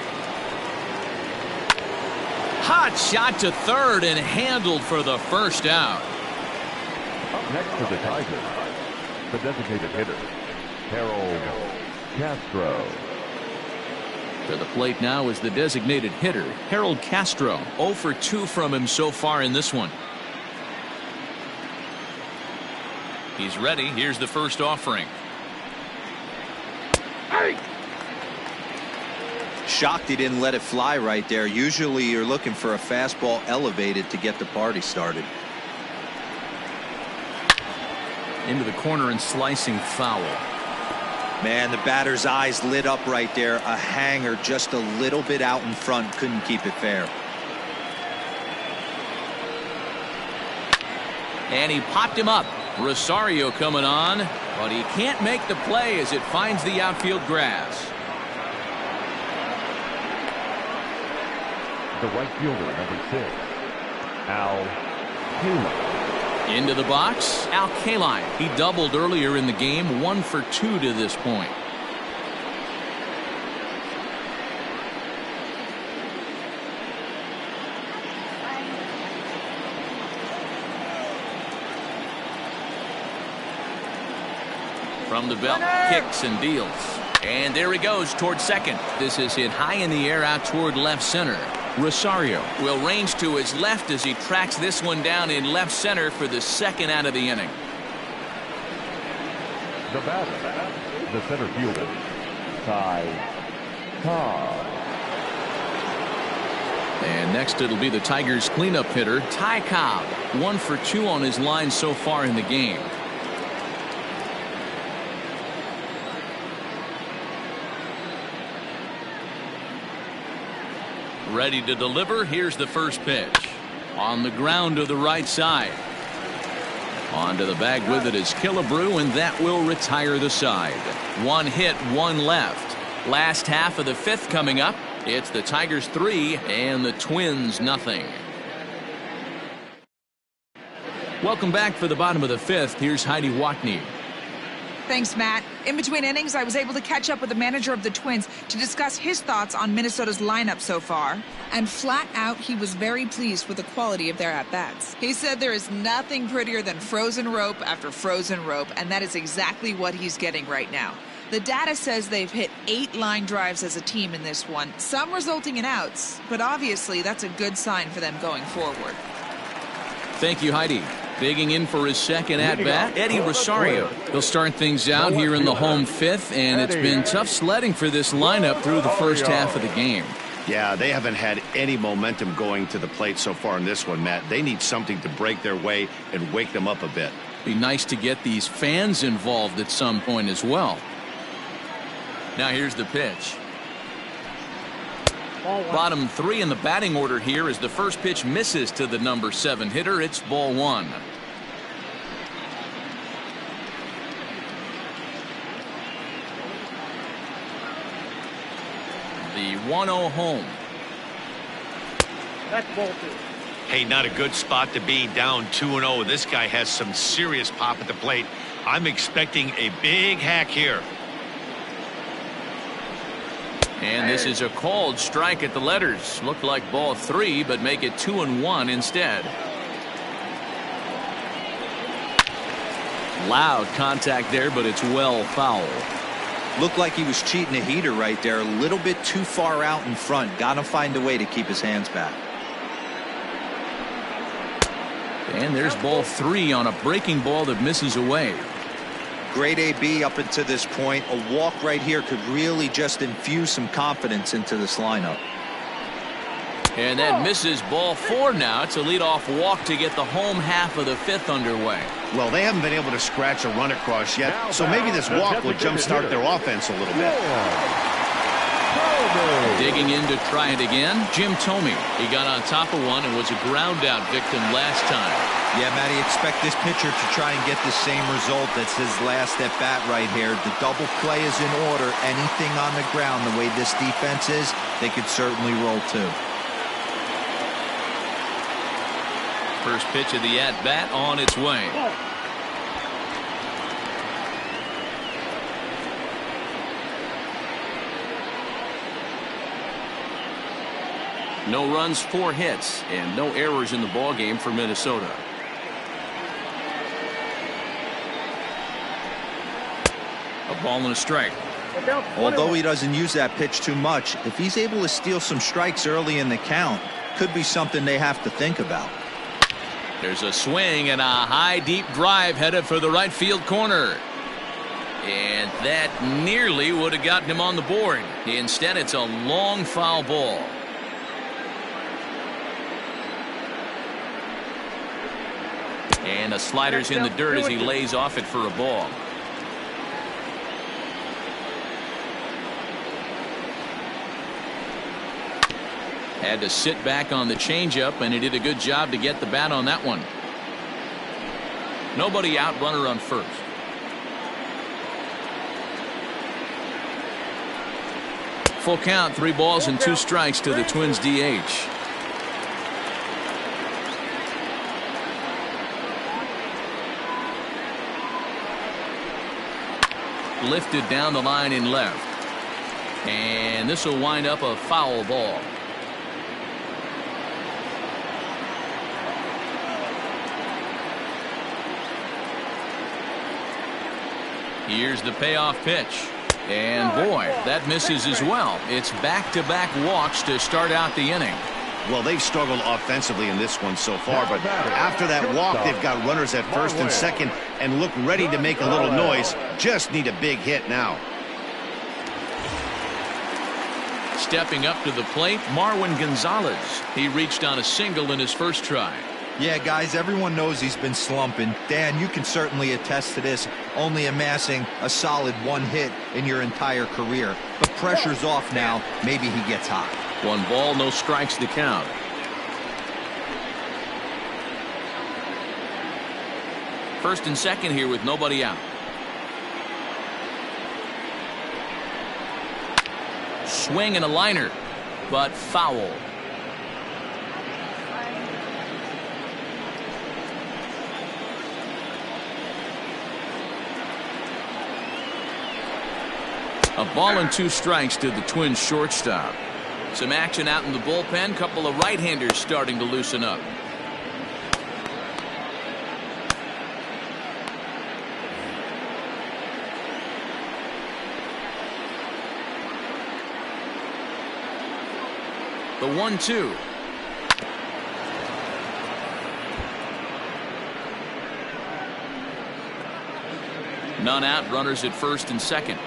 Hot shot to third and handled for the first out. Up next for the Tigers, the designated hitter, Harold Castro. To the plate now is the designated hitter, Harold Castro. 0 for 2 from him so far in this one. He's ready. Here's the first offering. shocked he didn't let it fly right there. Usually you're looking for a fastball elevated to get the party started. Into the corner and slicing foul. Man, the batter's eyes lit up right there. A hanger just a little bit out in front. Couldn't keep it fair. And he popped him up. Rosario coming on, but he can't make the play as it finds the outfield grass. The right fielder, number 6, Al Kaline. Into the box, Al Kaline. He doubled earlier in the game, 1 for 2 to this point. From the belt, kicks and deals. And there he goes toward second. This is hit high in the air out toward left center. Rosario will range to his left as he tracks this one down in left center for the second out of the inning. The batter, the center fielder, Ty Cobb. And next it'll be the Tigers cleanup hitter, Ty Cobb. 1 for 2 on his line so far in the game. Ready to deliver. Here's the first pitch. On the ground to the right side. Onto the bag with it is Killebrew, and that will retire the side. 1 hit, 1 left. Last half of the 5th coming up. It's the Tigers 3 and the Twins nothing. Welcome back for the bottom of the 5th. Here's Heidi Watney. Thanks, Matt. In between innings, I was able to catch up with the manager of the Twins to discuss his thoughts on Minnesota's lineup so far. And flat out, he was very pleased with the quality of their at-bats. He said there is nothing prettier than frozen rope after frozen rope, and that is exactly what he's getting right now. The data says they've hit 8 line drives as a team in this one, some resulting in outs, but obviously that's a good sign for them going forward. Thank you, Heidi. Digging in for his second at-bat, Eddie Rosario. He'll start things out here in the home 5th, and it's been tough sledding for this lineup through the first half of the game. Yeah, they haven't had any momentum going to the plate so far in this one, Matt. They need something to break their way and wake them up a bit. Be nice to get these fans involved at some point as well. Now here's the pitch. Bottom 3 in the batting order here as the first pitch misses to the number 7 hitter. It's ball 1. The 1-0 home. That's ball 2. Hey, not a good spot to be, down 2-0. This guy has some serious pop at the plate. I'm expecting a big hack here. And this is a called strike at the letters. Looked like ball 3, but make it 2-1 instead. Loud contact there, but it's well foul. Looked like he was cheating a heater right there. A little bit too far out in front. Got to find a way to keep his hands back. And there's ball 3 on a breaking ball that misses away. Great AB up until this point. A walk right here could really just infuse some confidence into this lineup. And that misses ball 4 now. It's a leadoff walk to get the home half of the 5th underway. Well, they haven't been able to scratch a run across yet, so maybe this walk will jumpstart their offense a little bit. Digging in to try it again, Jim Thome. He got on top of one and was a ground out victim last time. Yeah, Matty, expect this pitcher to try and get the same result. That's his last at bat right here. The double play is in order. Anything on the ground, the way this defense is, they could certainly roll too. First pitch of the at bat on its way. No runs, 4 hits, and no errors in the ballgame for Minnesota. A ball and a strike. Although he doesn't use that pitch too much, if he's able to steal some strikes early in the count, could be something they have to think about. There's a swing and a high deep drive headed for the right field corner. And that nearly would have gotten him on the board. Instead, it's a long foul ball. And the slider's in the dirt as he lays off it for a ball. Had to sit back on the changeup, and he did a good job to get the bat on that one. Nobody out, runner on first. Full count, 3 balls and 2 strikes to the Twins DH. Lifted down the line in left. And this will wind up a foul ball. Here's the payoff pitch. And boy, that misses as well. It's back-to-back walks to start out the inning. Well, they've struggled offensively in this one so far, but after that walk, they've got runners at first and second and look ready to make a little noise. Just need a big hit now. Stepping up to the plate, Marwin Gonzalez. He reached on a single in his first try. Yeah, guys, everyone knows he's been slumping. Dan, you can certainly attest to this, only amassing a solid 1 hit in your entire career. But pressure's off now. Maybe he gets hot. 1 ball, no strikes to count. First and second here with nobody out. Swing and a liner, but foul. A ball and 2 strikes to the Twins shortstop. Some action out in the bullpen. Couple of right-handers starting to loosen up. The 1-2. None out, runners at first and second.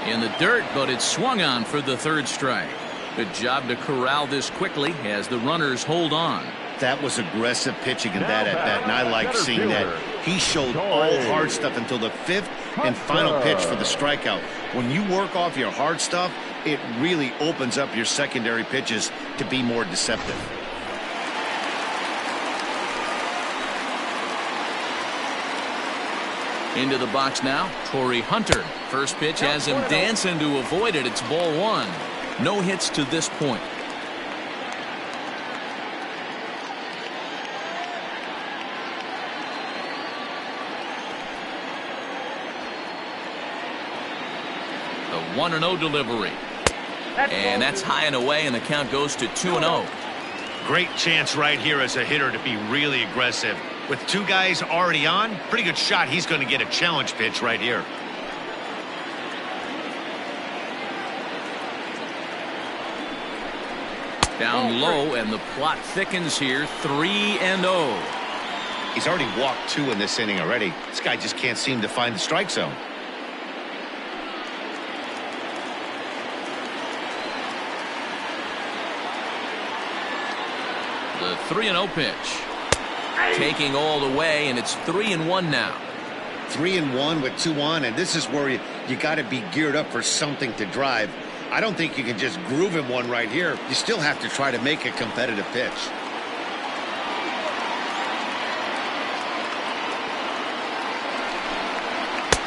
In the dirt, but it's swung on for the 3rd strike. Good job to corral this quickly as the runners hold on. That was aggressive pitching in that at bat, and I like seeing that. He showed all hard stuff until the 5th and final pitch for the strikeout. When you work off your hard stuff, it really opens up your secondary pitches to be more deceptive. Into the box now, Torrey Hunter. First pitch has him dancing to avoid it. It's ball 1. No hits to this point. The 1-0 delivery. And that's high and away, and the count goes to 2-0. Great chance right here as a hitter to be really aggressive. With 2 guys already on, pretty good shot. He's going to get a challenge pitch right here. Down low, and the plot thickens here. 3-0. He's already walked 2 in this inning already. This guy just can't seem to find the strike zone. The 3-0 pitch. Taking all the way, and it's 3-1 now. 3-1 with 2 on, and this is where you got to be geared up for something to drive. I don't think you can just groove him one right here. You still have to try to make a competitive pitch.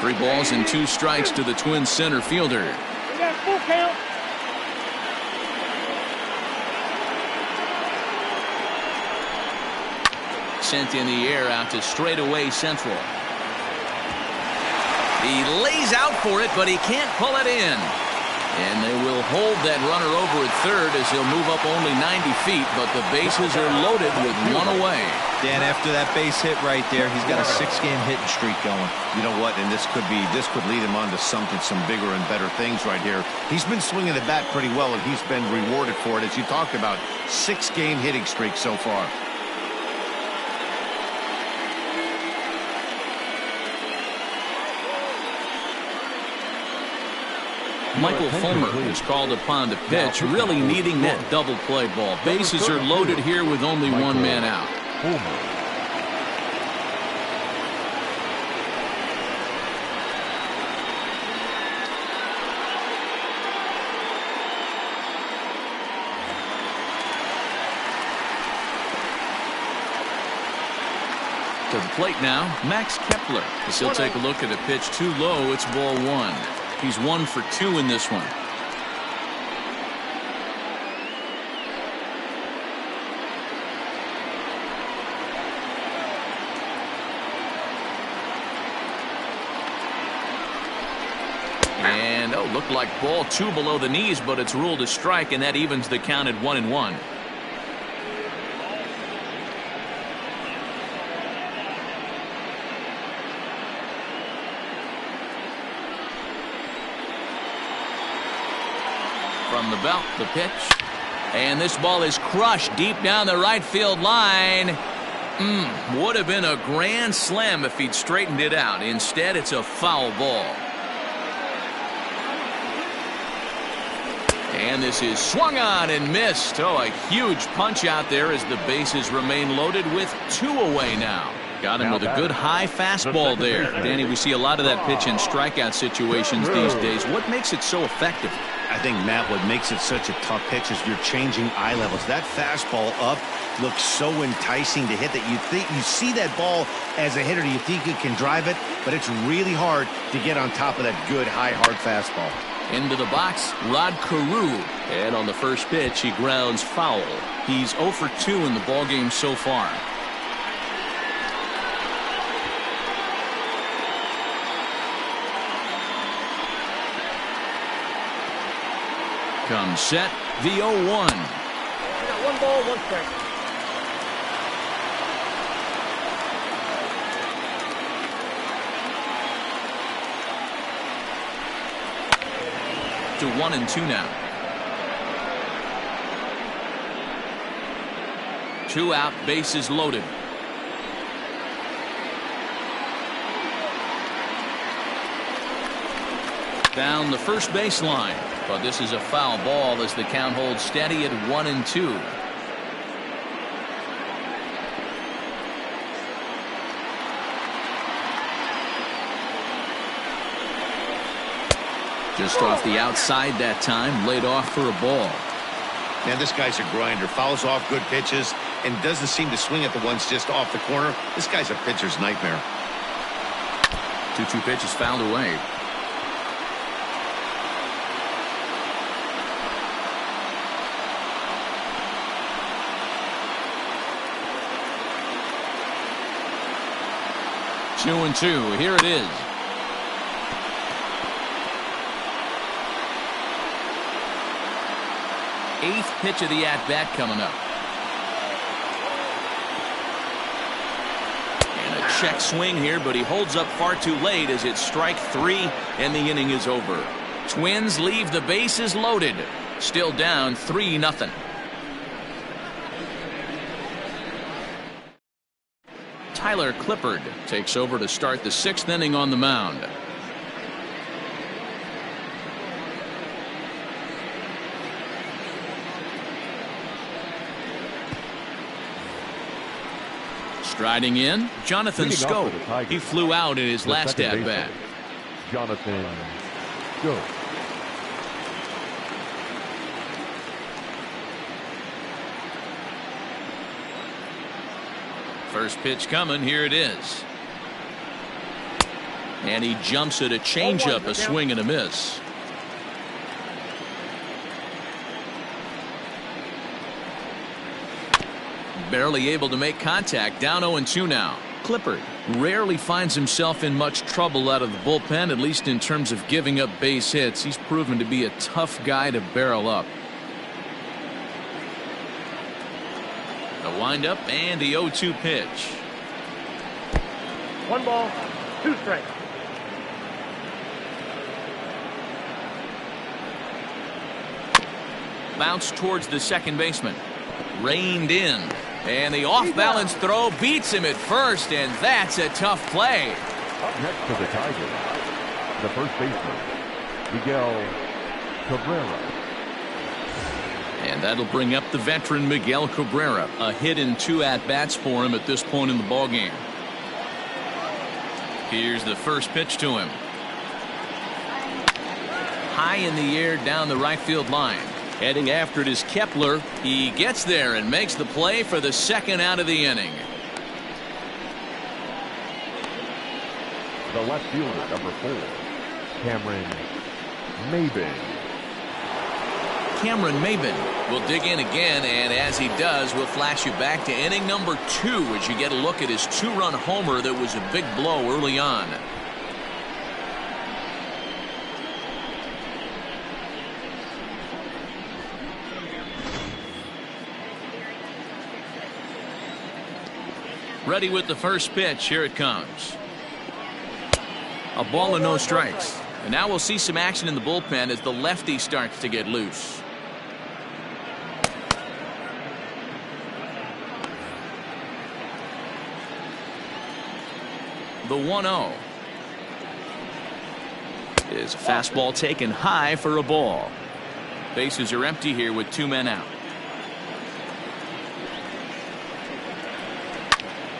Three balls and 2 strikes to the Twins center fielder. We got full count. Sent in the air out to straightaway central. He lays out for it, but he can't pull it in. And they will hold that runner over at third as he'll move up only 90 feet, but the bases are loaded with 1 away. Dan, after that base hit right there, he's got a 6-game hitting streak going. You know what? And this could lead him on to some bigger and better things right here. He's been swinging the bat pretty well, and he's been rewarded for it, as you talked about. 6-game hitting streak so far. Michael Fulmer is called upon to pitch, really needing that double play ball. Bases are loaded here with only one man out. To the plate now, Max Kepler. As he'll take a look at a pitch too low, it's ball one. He's 1 for 2 in this one. And, oh, looked like ball 2 below the knees, but it's ruled a strike, and that evens the count at 1-1. From the belt, the pitch. And this ball is crushed deep down the right field line. Would have been a grand slam if he'd straightened it out. Instead, it's a foul ball. And this is swung on and missed. Oh, a huge punch out there as the bases remain loaded with 2 away now. Got him with a good high fastball there. Danny, we see a lot of that pitch in strikeout situations these days. What makes it so effective? I think, Matt, what makes it such a tough pitch is you're changing eye levels. That fastball up looks so enticing to hit that you see that ball as a hitter, you think you can drive it, but it's really hard to get on top of that good, high, hard fastball. Into the box, Rod Carew. And on the first pitch, he grounds foul. He's 0 for 2 in the ballgame so far. Comes set, the 0-1. Got 1 ball, 1 strike. To 1-2 now. 2 out, bases loaded. Down the first baseline. But this is a foul ball as the count holds steady at 1-2. Just off the outside that time, laid off for a ball. Man, this guy's a grinder. Fouls off good pitches and doesn't seem to swing at the ones just off the corner. This guy's a pitcher's nightmare. 2-2 pitch is fouled away. Two and 2. Here it is. Eighth pitch of the at-bat coming up. And a check swing here, but he holds up far too late as it's strike 3 and the inning is over. Twins leave the bases loaded. Still down 3-0. Tyler Clippard takes over to start the 6th inning on the mound. Striding in, Jonathan Scope. He flew out in his last at-bat. Jonathan Scope. First pitch coming, here it is. And he jumps at a changeup, a swing and a miss. Barely able to make contact, down 0-2 now. Clippard rarely finds himself in much trouble out of the bullpen, at least in terms of giving up base hits. He's proven to be a tough guy to barrel up. The windup and the 0-2 pitch. 1 ball, 2 strikes. Bounce towards the second baseman. Reined in. And the off-balance throw beats him at first, and that's a tough play. Up next for the Tigers, the first baseman, Miguel Cabrera. And that'll bring up the veteran Miguel Cabrera. A hit and 2 at-bats for him at this point in the ballgame. Here's the first pitch to him. High in the air down the right field line. Heading after it is Kepler. He gets there and makes the play for the second out of the inning. The left fielder, number 4, Cameron Maybin. Cameron Maybin will dig in again, and as he does, we'll flash you back to inning number 2 as you get a look at his 2-run homer that was a big blow early on. Ready with the first pitch. Here it comes. A ball and no strikes. And now we'll see some action in the bullpen as the lefty starts to get loose. The 1-0 is a fastball taken high for a ball. Bases are empty here with 2 men out.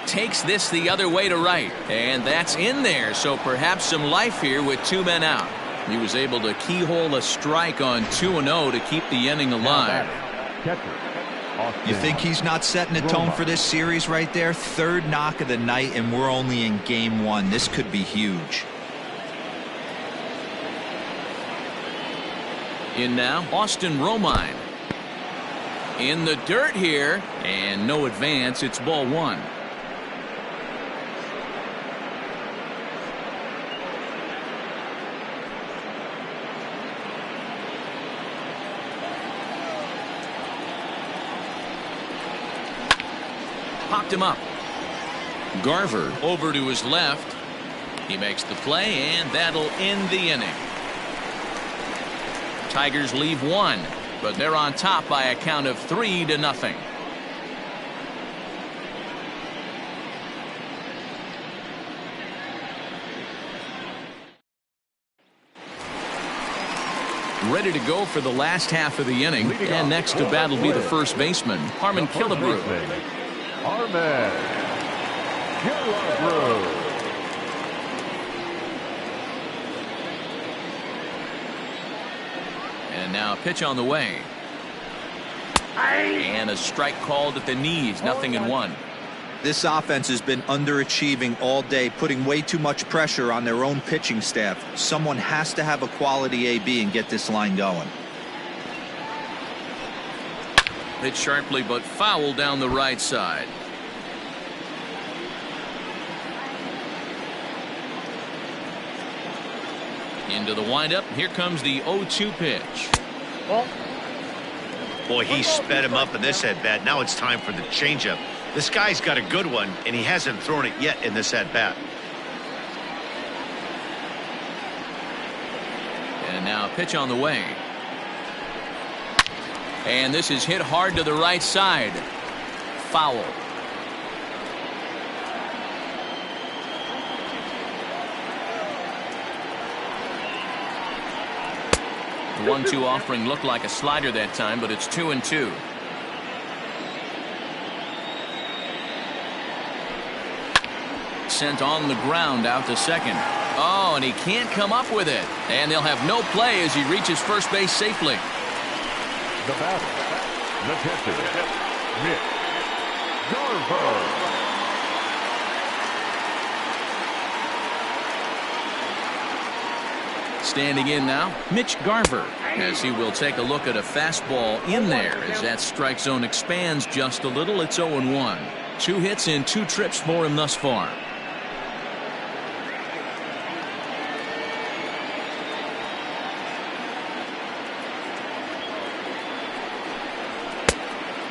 Takes this the other way to right, and that's in there, so perhaps some life here with 2 men out. He was able to keyhole a strike on 2-0 to keep the inning alive. You think he's not setting the tone for this series right there? 3rd knock of the night, and we're only in game 1. This could be huge. In now, Austin Romine. In the dirt here, and no advance. It's ball 1. Popped him up. Garver over to his left. He makes the play, and that'll end the inning. Tigers leave 1, but they're on top by a count of 3-0. Ready to go for the last half of the inning, and next to bat will be the first baseman, Harmon Killebrew. Harmon Killebrew. And now a pitch on the way. And a strike called at the knees. 0-1. This offense has been underachieving all day, putting way too much pressure on their own pitching staff. Someone has to have a quality AB and get this line going. Hit sharply but foul down the right side. Into the windup. Here comes the 0-2 pitch. Boy, he sped him up in this at-bat. Now it's time for the changeup. This guy's got a good one, and he hasn't thrown it yet in this at-bat. And now a pitch on the way. And this is hit hard to the right side. Foul. The 1-2 offering looked like a slider that time, but it's 2-2. Sent on the ground out to second. Oh, and he can't come up with it. And they'll have no play as he reaches first base safely. The batter, the catcher, Mitch Garver. Standing in now, Mitch Garver, as he will take a look at a fastball in there as that strike zone expands just a little. It's 0-1. 2 hits and 2 trips for him thus far.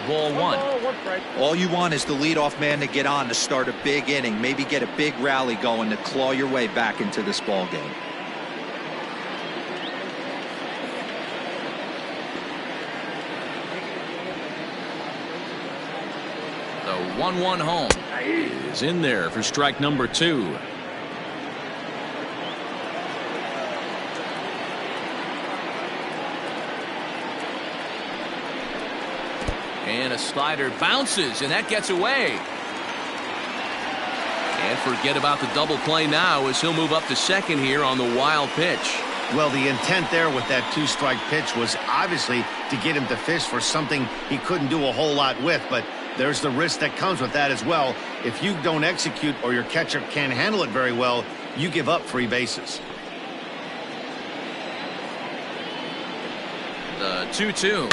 Ball 1. All you want is the leadoff man to get on to start a big inning, maybe get a big rally going to claw your way back into this ball game. The 1-1 home is in there for strike number 2. And a slider bounces, and that gets away. And forget about the double play now as he'll move up to second here on the wild pitch. Well, the intent there with that two-strike pitch was obviously to get him to fish for something he couldn't do a whole lot with, but there's the risk that comes with that as well. If you don't execute or your catcher can't handle it very well, you give up free bases. The 2-2.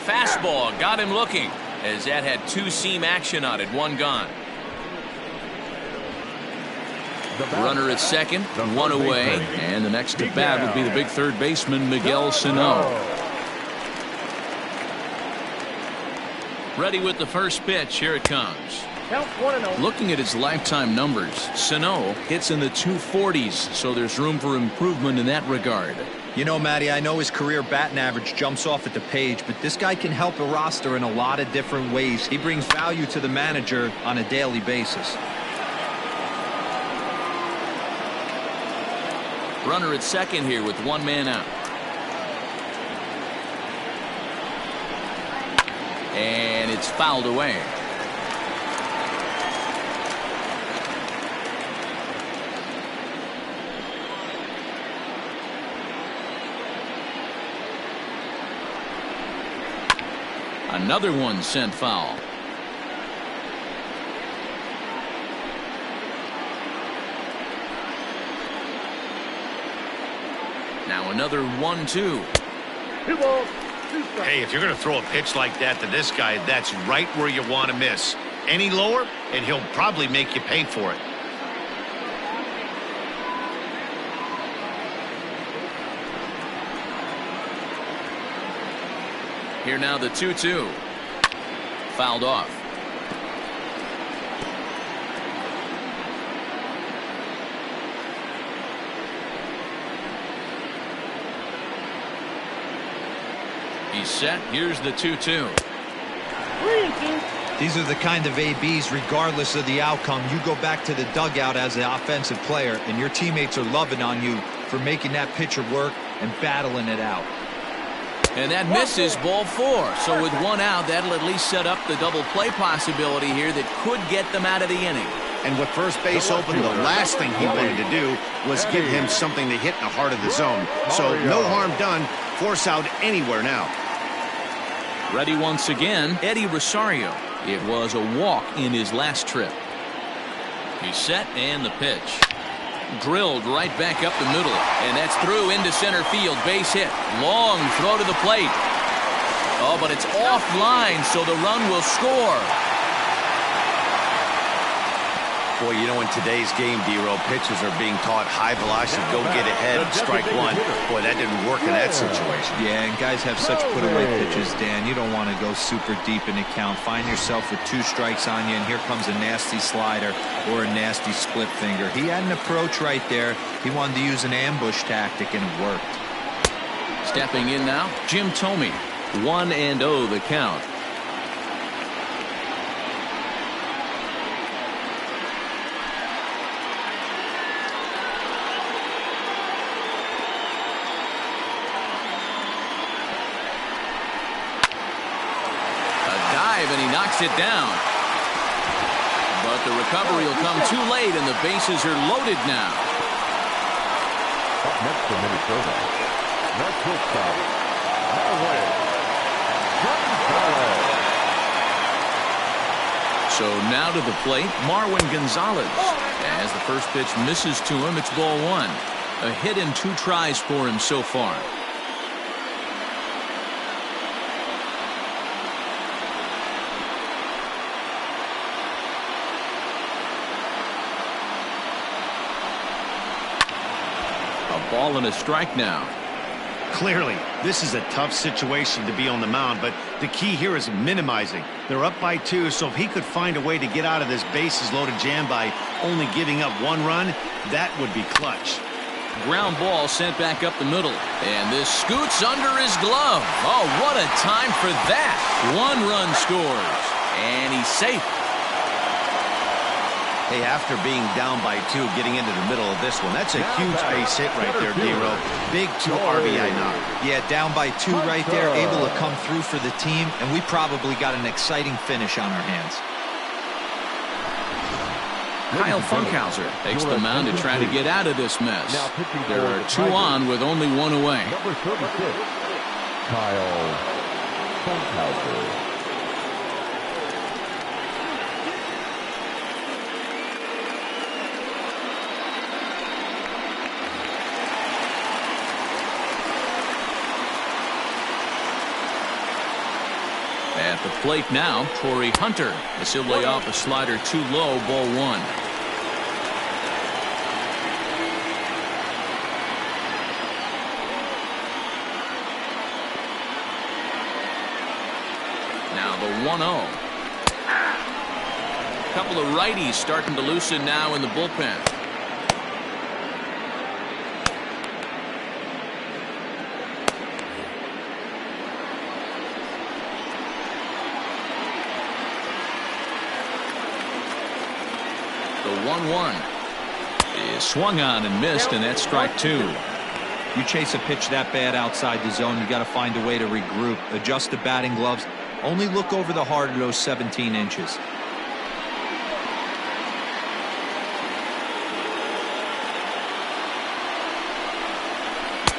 Fastball got him looking as that had two-seam action on it. One gone. Runner at second, one away, and the next at bat would be the big third baseman Miguel Sano. Ready with the first pitch. Here it comes. Count 1-0. Looking at his lifetime numbers, Sano hits in the 240s, so there's room for improvement in that regard. You know, Matty, I know his career batting average jumps off at the page, but this guy can help a roster in a lot of different ways. He brings value to the manager on a daily basis. Runner at second here with one man out. And it's fouled away. Another one sent foul. Now another 1-2. 2 balls, 2 strikes. Hey, if you're going to throw a pitch like that to this guy, that's right where you want to miss. Any lower, and he'll probably make you pay for it. Here now the 2-2. Fouled off. He's set. Here's the 2-2. 3-2. These are the kind of ABs, regardless of the outcome. You go back to the dugout as an offensive player, and your teammates are loving on you for making that pitcher work and battling it out. And that misses, ball 4. So with one out, that'll at least set up the double play possibility here that could get them out of the inning. And with first base open, the last thing he wanted to do was give him something to hit in the heart of the zone. So no harm done. Force out anywhere now. Ready once again, Eddie Rosario. It was a walk in his last trip. He's set, and the pitch. Drilled right back up the middle, and that's through into center field. Base hit. Long throw to the plate. Oh, but it's offline, so the run will score. Boy, you know, in today's game, D-Row, pitchers are being taught high velocity, go get ahead, strike one. Boy, that didn't work in that situation. Yeah, and guys have such put-away pitches, Dan. You don't want to go super deep in the count. Find yourself with 2 strikes on you, and here comes a nasty slider or a nasty split finger. He had an approach right there. He wanted to use an ambush tactic, and it worked. Stepping in now, Jim Thome. 1-0 the count. And he knocks it down. But the recovery will come too late, and the bases are loaded now. Up next for Minnesota. Next shortstop, So now to the plate, Marwin Gonzalez. As the first pitch misses to him, it's ball 1. A hit in 2 tries for him so far. Ball and a strike now. Clearly, this is a tough situation to be on the mound, but the key here is minimizing. They're up by 2, so if he could find a way to get out of this bases loaded jam by only giving up 1 run, that would be clutch. Ground ball sent back up the middle. And this scoots under his glove. Oh, what a time for that. 1 run scores. And he's safe. Hey, after being down by 2, getting into the middle of this one, that's a huge base hit right there, D-Row. Big 2 RBI knock. Yeah, down by 2 right there, able to come through for the team, and we probably got an exciting finish on our hands. Kyle Funkhauser takes the mound to try to get out of this mess. There are 2 on with only 1 away. Number 36, Kyle Funkhauser. At the plate now, Torrey Hunter, as he'll lay off a slider too low, ball 1. Now the 1-0. A couple of righties starting to loosen now in the bullpen. The 1-1 is swung on and missed, and that's strike 2. You chase a pitch that bad outside the zone, you got to find a way to regroup, adjust the batting gloves, only look over the heart of those 17 inches.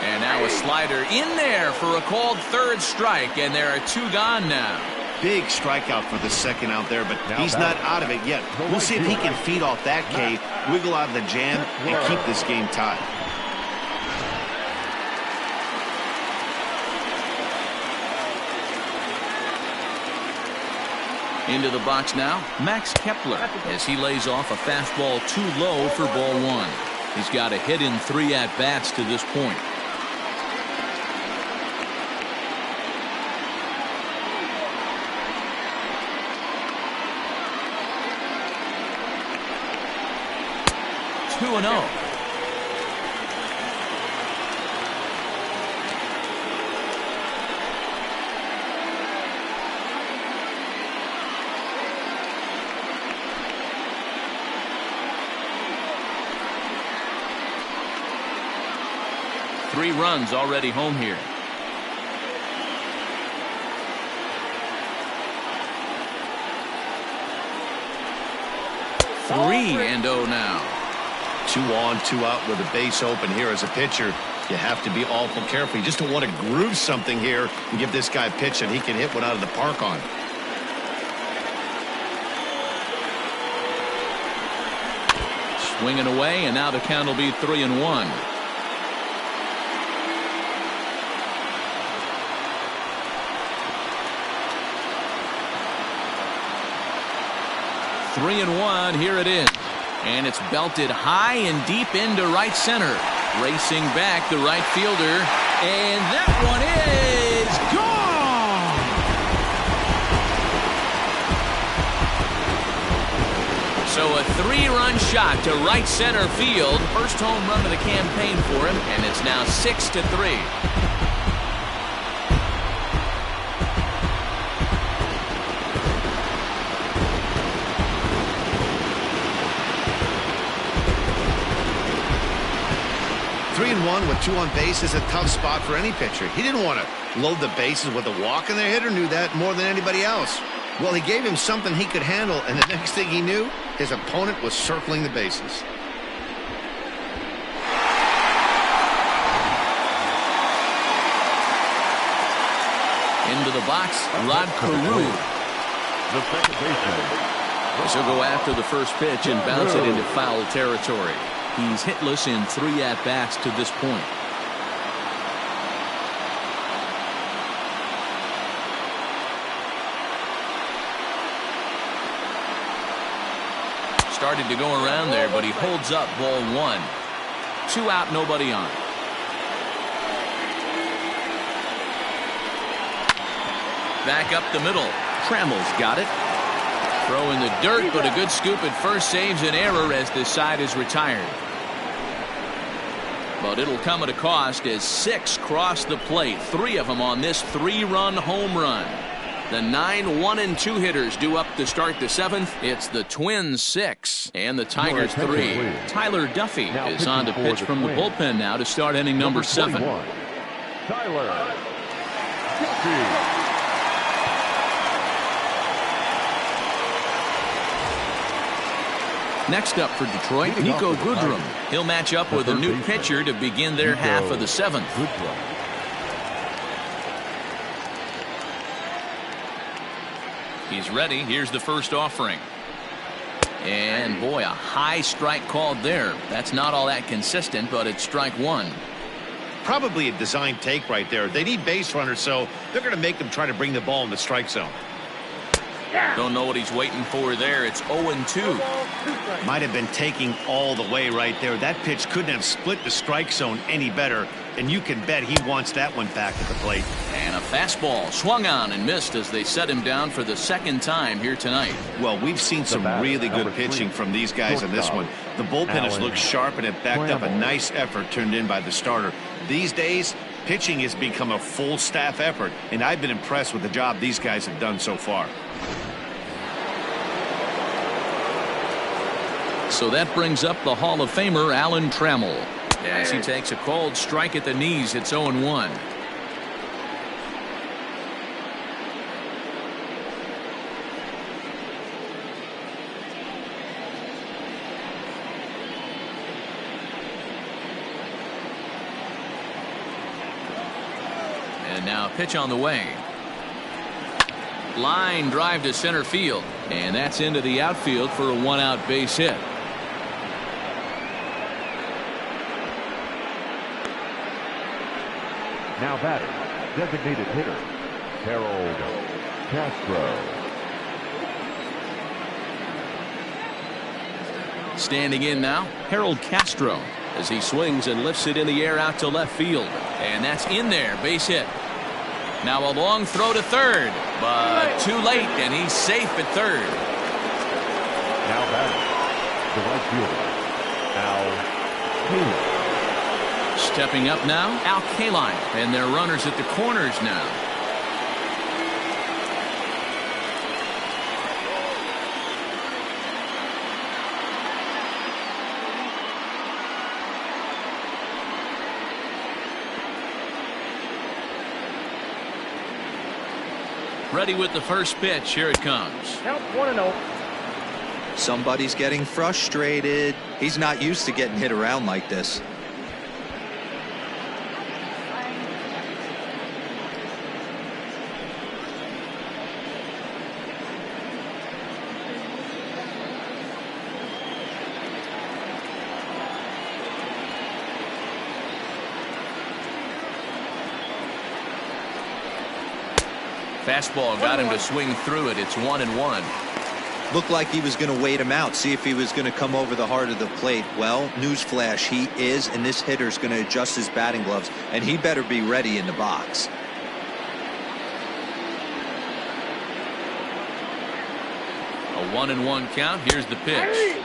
And now a slider in there for a called 3rd strike, and there are 2 gone now. Big strikeout for the 2nd out there, but he's not out of it yet. We'll see if he can feed off that K, wiggle out of the jam, and keep this game tied. Into the box now, Max Kepler, as he lays off a fastball too low for ball 1. He's got a hit in 3 at-bats to this point. Two and 0. Three runs already home here. Three and 0 now. 2 on, 2 out with a base open here as a pitcher. You have to be awful careful. You just don't want to groove something here and give this guy a pitch that he can hit one out of the park on. Swinging away, and now the count will be 3-1. Three and 1, here it is. And it's belted high and deep into right center. Racing back the right fielder. And that one is gone! So a 3-run shot to right center field. First home run of the campaign for him, and it's now 6-3. With 2 on base is a tough spot for any pitcher. He didn't want to load the bases with a walk, and the hitter knew that more than anybody else. Well, he gave him something he could handle, and the next thing he knew, his opponent was circling the bases. Into the box, Rod Carew. The second baseman. He'll go after the first pitch and bounce it into foul territory. He's hitless in 3 at-bats to this point. Started to go around there, but he holds up ball 1. 2 out, nobody on. Back up the middle. Trammell's got it. Throw in the dirt, but a good scoop at first saves an error as this side is retired. But it'll come at a cost as 6 cross the plate. 3 of them on this 3-run home run. The 9 1-2 hitters due up to start the 7th. It's the Twins 6 and the Tigers 3. Tyler Duffy is on to pitch from the bullpen now to start inning number 7. Tyler Duffy. Next up for Detroit, Nico Goodrum. He'll match up with a new pitcher to begin their half of the 7th. He's ready. Here's the first offering. And boy, a high strike called there. That's not all that consistent, but it's strike 1. Probably a design take right there. They need base runners, so they're going to make them try to bring the ball in the strike zone. Don't know what he's waiting for there. It's 0-2. Might have been taking all the way right there. That pitch couldn't have split the strike zone any better, and you can bet he wants that one back at the plate. And a fastball swung on and missed as they set him down for the 2nd time here tonight. Well, we've seen some really good pitching from these guys in this one. The bullpen has looked sharp and it backed up a nice effort turned in by the starter. These days, pitching has become a full staff effort, and I've been impressed with the job these guys have done so far. So that brings up the Hall of Famer Alan Trammell. As he takes a cold strike at the knees, it's 0-1. And now a pitch on the way. Line drive to center field, and that's into the outfield for a 1-out base hit. Now batting, designated hitter, Harold Castro. Standing in now, Harold Castro, as he swings and lifts it in the air out to left field. And that's in there, base hit. Now a long throw to third, but too late, and he's safe at third. Now batting, the right fielder, Al Kaline. Stepping up now, Al Kaline, and their runners at the corners now. Ready with the first pitch. Here it comes. Count 1-0. Somebody's getting frustrated. He's not used to getting hit around like this. Fastball got him to swing through it. It's 1-1. Looked like he was going to wait him out, see if he was going to come over the heart of the plate. Well, newsflash, he is, and this hitter's going to adjust his batting gloves, and he better be ready in the box. A 1-1 count. Here's the pitch.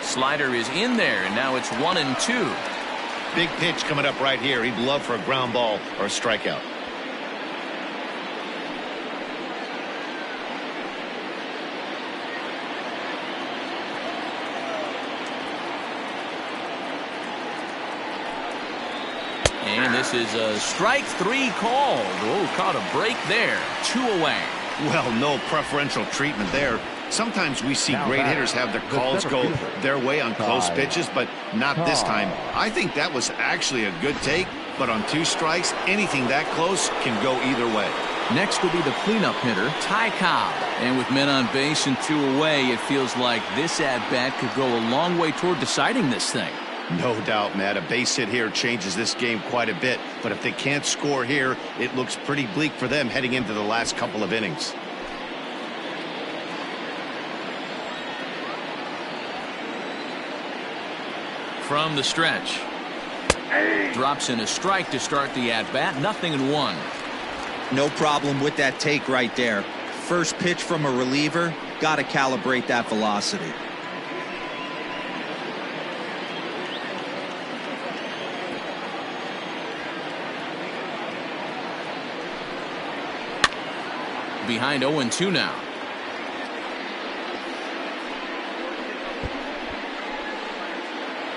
Slider is in there, and now it's 1-2. Big pitch coming up right here. He'd love for a ground ball or a strikeout. And this is a strike 3 called. Oh, caught a break there. 2 away. Well, no preferential treatment there. Sometimes we see great hitters have their calls go their way on close pitches, but not this time. I think that was actually a good take, but on 2 strikes, anything that close can go either way. Next will be the cleanup hitter, Ty Cobb. And with men on base and 2 away, it feels like this at-bat could go a long way toward deciding this thing. No doubt, Matt. A base hit here changes this game quite a bit. But if they can't score here, it looks pretty bleak for them heading into the last couple of innings. From the stretch. Drops in a strike to start the at-bat. 0-1. No problem with that take right there. First pitch from a reliever, got to calibrate that velocity. behind 0-2 now.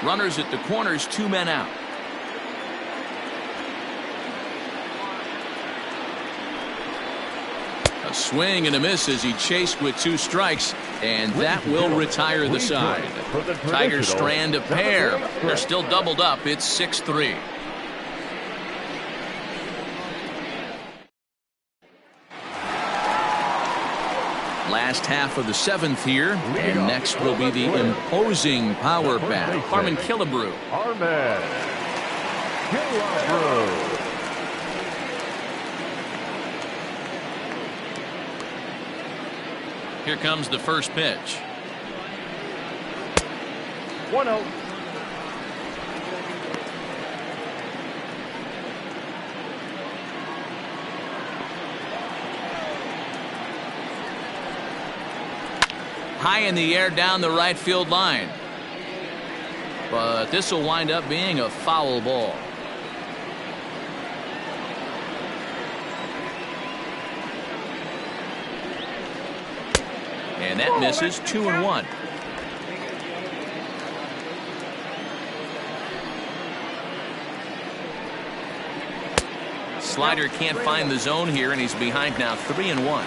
Runners at the corners, 2 men out. A swing and a miss as he chased with 2 strikes, and that will retire the side. Tigers strand a pair. They're still doubled up. It's 6-3. Last half of the 7th here, and next will be the imposing power bat, Harmon Killebrew. Harmon Killebrew. Here comes the first pitch. 1-0. High in the air down the right field line. But this will wind up being a foul ball. And that misses. 2-1. Slider can't find the zone here, and he's behind now 3-1.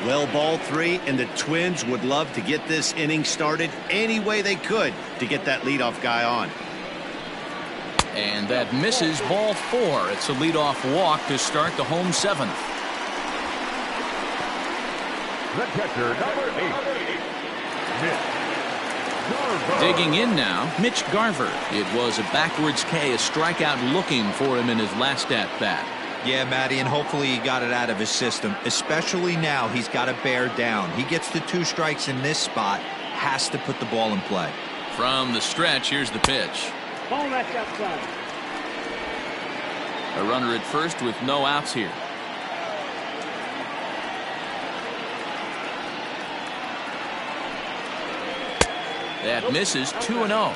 Well, ball 3, and the Twins would love to get this inning started any way they could to get that leadoff guy on. And that misses. Ball 4. It's a leadoff walk to start the home 7th. The catcher, number 8, Mitch Garver. Digging in now, Mitch Garver. It was a backwards K, a strikeout looking for him in his last at-bat. Yeah, Matty, and hopefully he got it out of his system. Especially now, he's got to bear down. He gets the 2 strikes in this spot, has to put the ball in play. From the stretch, here's the pitch. Ball that's outside. A runner at first with no outs here. That misses. 2-0.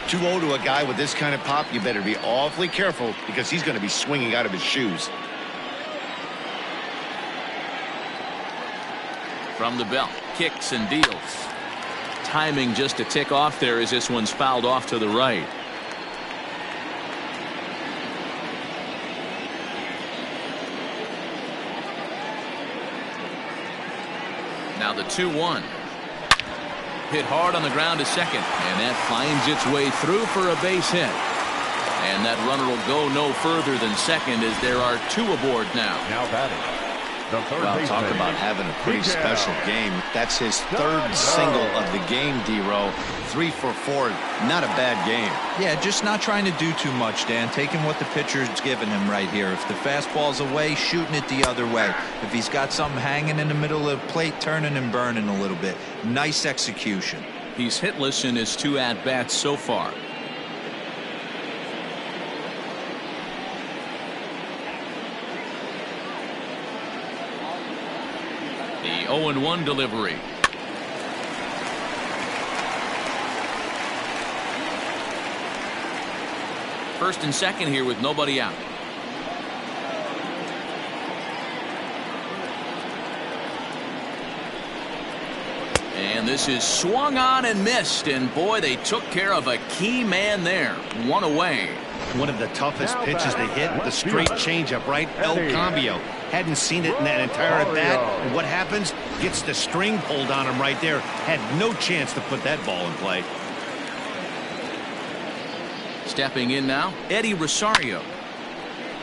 2-0 to a guy with this kind of pop, you better be awfully careful because he's going to be swinging out of his shoes. From the belt, kicks and deals. Timing just a tick off there as this one's fouled off to the right. Now the 2-1. Hit hard on the ground to second, and that finds its way through for a base hit. And that runner will go no further than second as there are 2 aboard now. Now batting, the third Well, baseman. talk about having a pretty special game. That's his 3rd single of the game, D-Row. 3 for 4. Not a bad game. Yeah, just not trying to do too much, Dan. Taking what the pitcher's giving him right here. If the fastball's away, shooting it the other way. If he's got something hanging in the middle of the plate, turning and burning a little bit. Nice execution. He's hitless in his 2 at-bats so far. The 0-1 delivery. First and second here with nobody out. And this is swung on and missed, and boy, they took care of a key man there. 1 away. One of the toughest pitches they hit, the straight changeup, right? El Cambio. Hadn't seen it in that entire at bat. And what happens? Gets the string pulled on him right there. Had no chance to put that ball in play. Stepping in now, Eddie Rosario.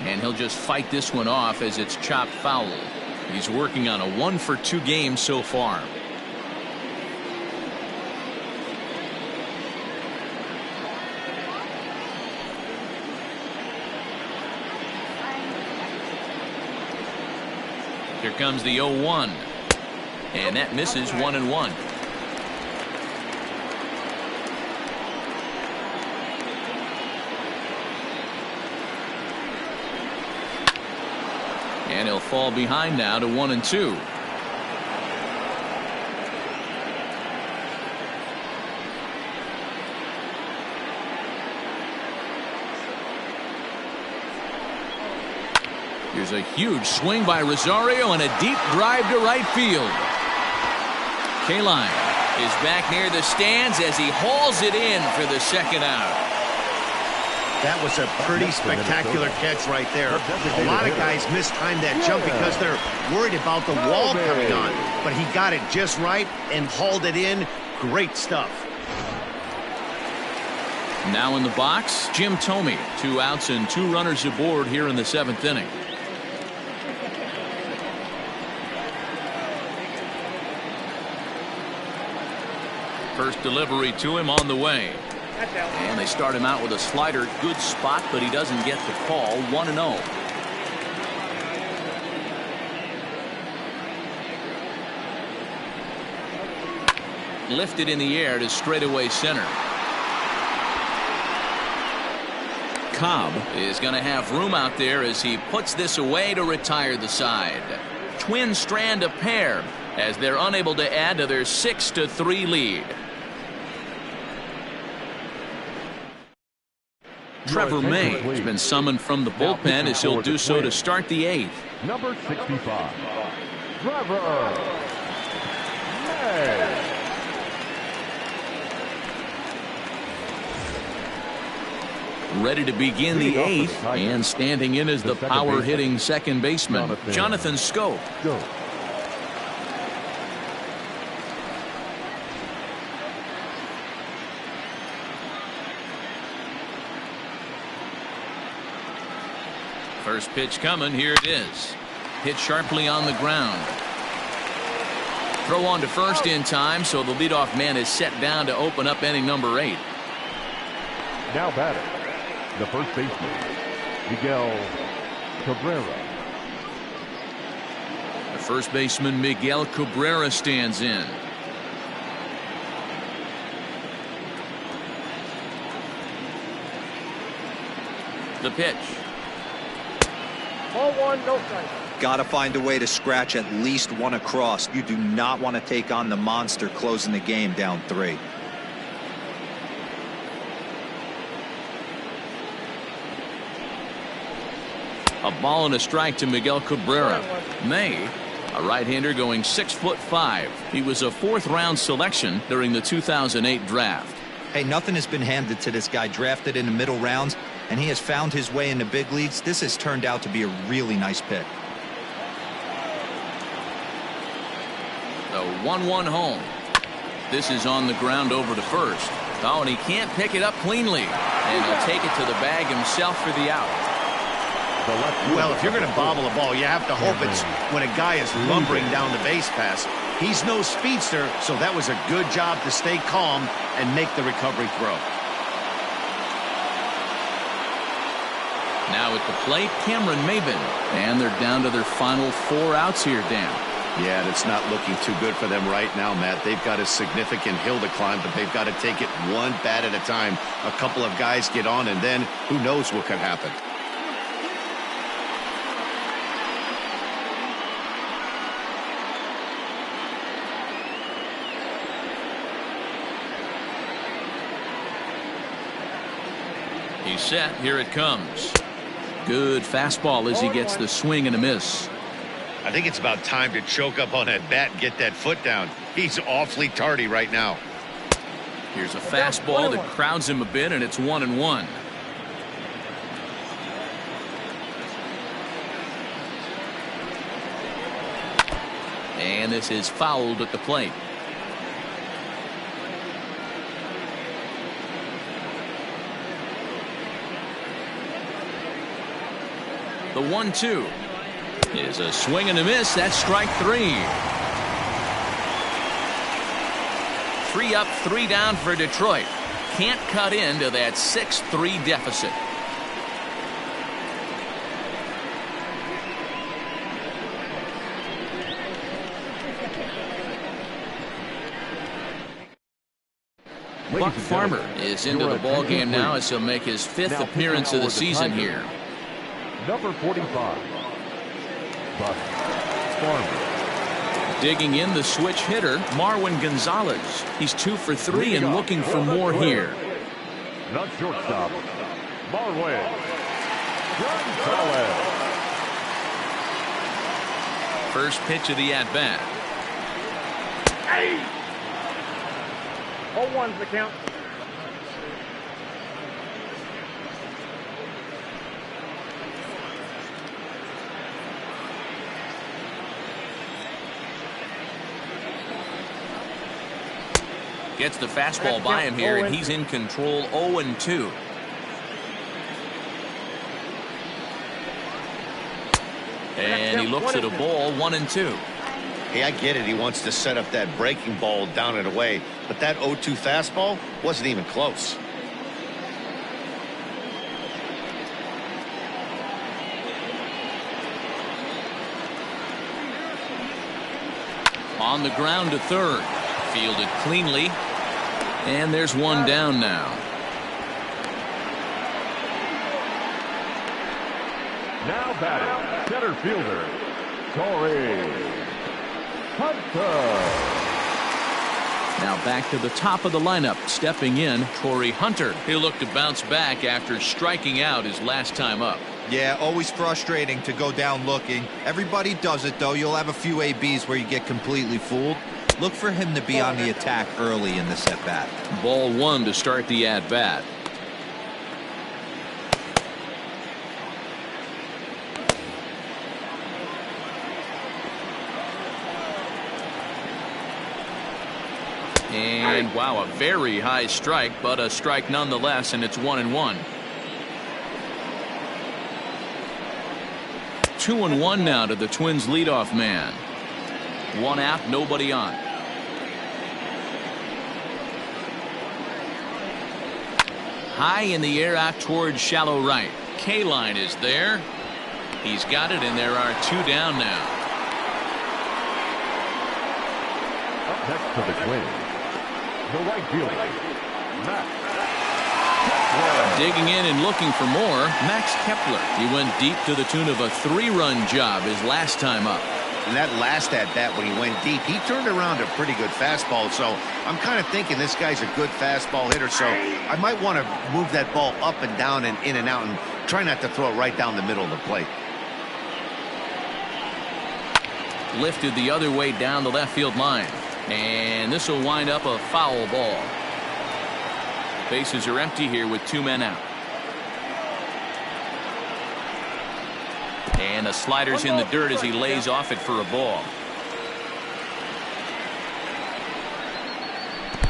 And he'll just fight this one off as it's chopped foul. He's working on a 1-for-2 game so far. Here comes the 0-1. And that misses. 1-1. And he'll fall behind now to 1-2. Here's a huge swing by Rosario and a deep drive to right field. Kaline is back near the stands as he hauls it in for the second out. That was a pretty spectacular catch right there. A lot of guys mistime that jump because they're worried about the wall coming on. But he got it just right and hauled it in. Great stuff. Now in the box, Jim Thome. 2 outs and 2 runners aboard here in the 7th inning. First delivery to him on the way. And they start him out with a slider. Good spot, but he doesn't get the call. 1-0. Lifted in the air to straightaway center. Cobb is going to have room out there as he puts this away to retire the side. Twins strand a pair as they're unable to add to their 6-3 lead. Trevor May has been summoned from the bullpen as he'll do so to start the 8th. Number 65, Trevor May. Ready to begin the 8th, and standing in is the power-hitting second baseman, Jonathan Schoop. First pitch coming. Here it is. Hit sharply on the ground. Throw on to first in time, so the leadoff man is set down to open up inning number 8. Now batting, the first baseman, Miguel Cabrera. The first baseman, Miguel Cabrera, stands in. The pitch. Ball 1, no strike. Got to find a way to scratch at least one across. You do not want to take on the monster closing the game down 3. A ball and a strike to Miguel Cabrera. May, a right-hander going 6'5". He was a 4th-round selection during the 2008 draft. Hey, nothing has been handed to this guy. Drafted in the middle rounds, and he has found his way in the big leagues. This has turned out to be a really nice pick. The 1-1 home. This is on the ground over to first. Oh, and he can't pick it up cleanly. And he'll take it to the bag himself for the out. Well, if you're going to bobble a ball, you have to hope it's when a guy is lumbering down the base pass. He's no speedster, so that was a good job to stay calm and make the recovery throw. Now at the plate, Cameron Maybin. And they're down to their final 4 outs here, Dan. Yeah, and it's not looking too good for them right now, Matt. They've got a significant hill to climb, but they've got to take it one bat at a time. A couple of guys get on, and then who knows what could happen. He's set. Here it comes. Good fastball as he gets the swing and a miss. I think it's about time to choke up on that bat and get that foot down. He's awfully tardy right now. Here's a fastball that crowds him a bit, and it's 1-1. And this is fouled at the plate. The 1-2 is a swing and a miss. That's strike 3. 3 up, 3 down for Detroit. Can't cut into that 6-3 deficit. Buck Farmer is into the ball game now as he'll make his 5th appearance of the season here. Number 45, Buck Farmer. Digging in the switch hitter, Marwin Gonzalez. He's 2 for 3 and looking for more here. Not shortstop, Marwin Gonzalez. First pitch of the at-bat. 0-1's the count. Gets the fastball by him here, and he's in control. 0-2. And he looks at a ball. 1-2. Hey, I get it. He wants to set up that breaking ball down and away, but that 0-2 fastball wasn't even close. On the ground to third. Fielded cleanly. And there's one down now. Now batting, center fielder, Torrey Hunter. Now back to the top of the lineup. Stepping in, Torrey Hunter. He'll look to bounce back after striking out his last time up. Yeah, always frustrating to go down looking. Everybody does it, though. You'll have a few ABs where you get completely fooled. Look for him to be on the attack early in this at-bat. Ball 1 to start the at-bat. And wow, a very high strike, but a strike nonetheless, and it's 1-1. 2-1 now to the Twins leadoff man. One out, nobody on. High in the air out towards shallow right. K-line is there. He's got it, and there are two down now. Up next to the Twins, the right fielder, Max Kepler. Digging in and looking for more, Max Kepler. He went deep to the tune of a 3-run job his last time up. And that last at-bat when he went deep, he turned around a pretty good fastball. So I'm kind of thinking this guy's a good fastball hitter. So I might want to move that ball up and down and in and out and try not to throw it right down the middle of the plate. Lifted the other way down the left field line. And this will wind up a foul ball. Bases are empty here with 2 men out. And the slider's in the dirt as he lays off it for a ball.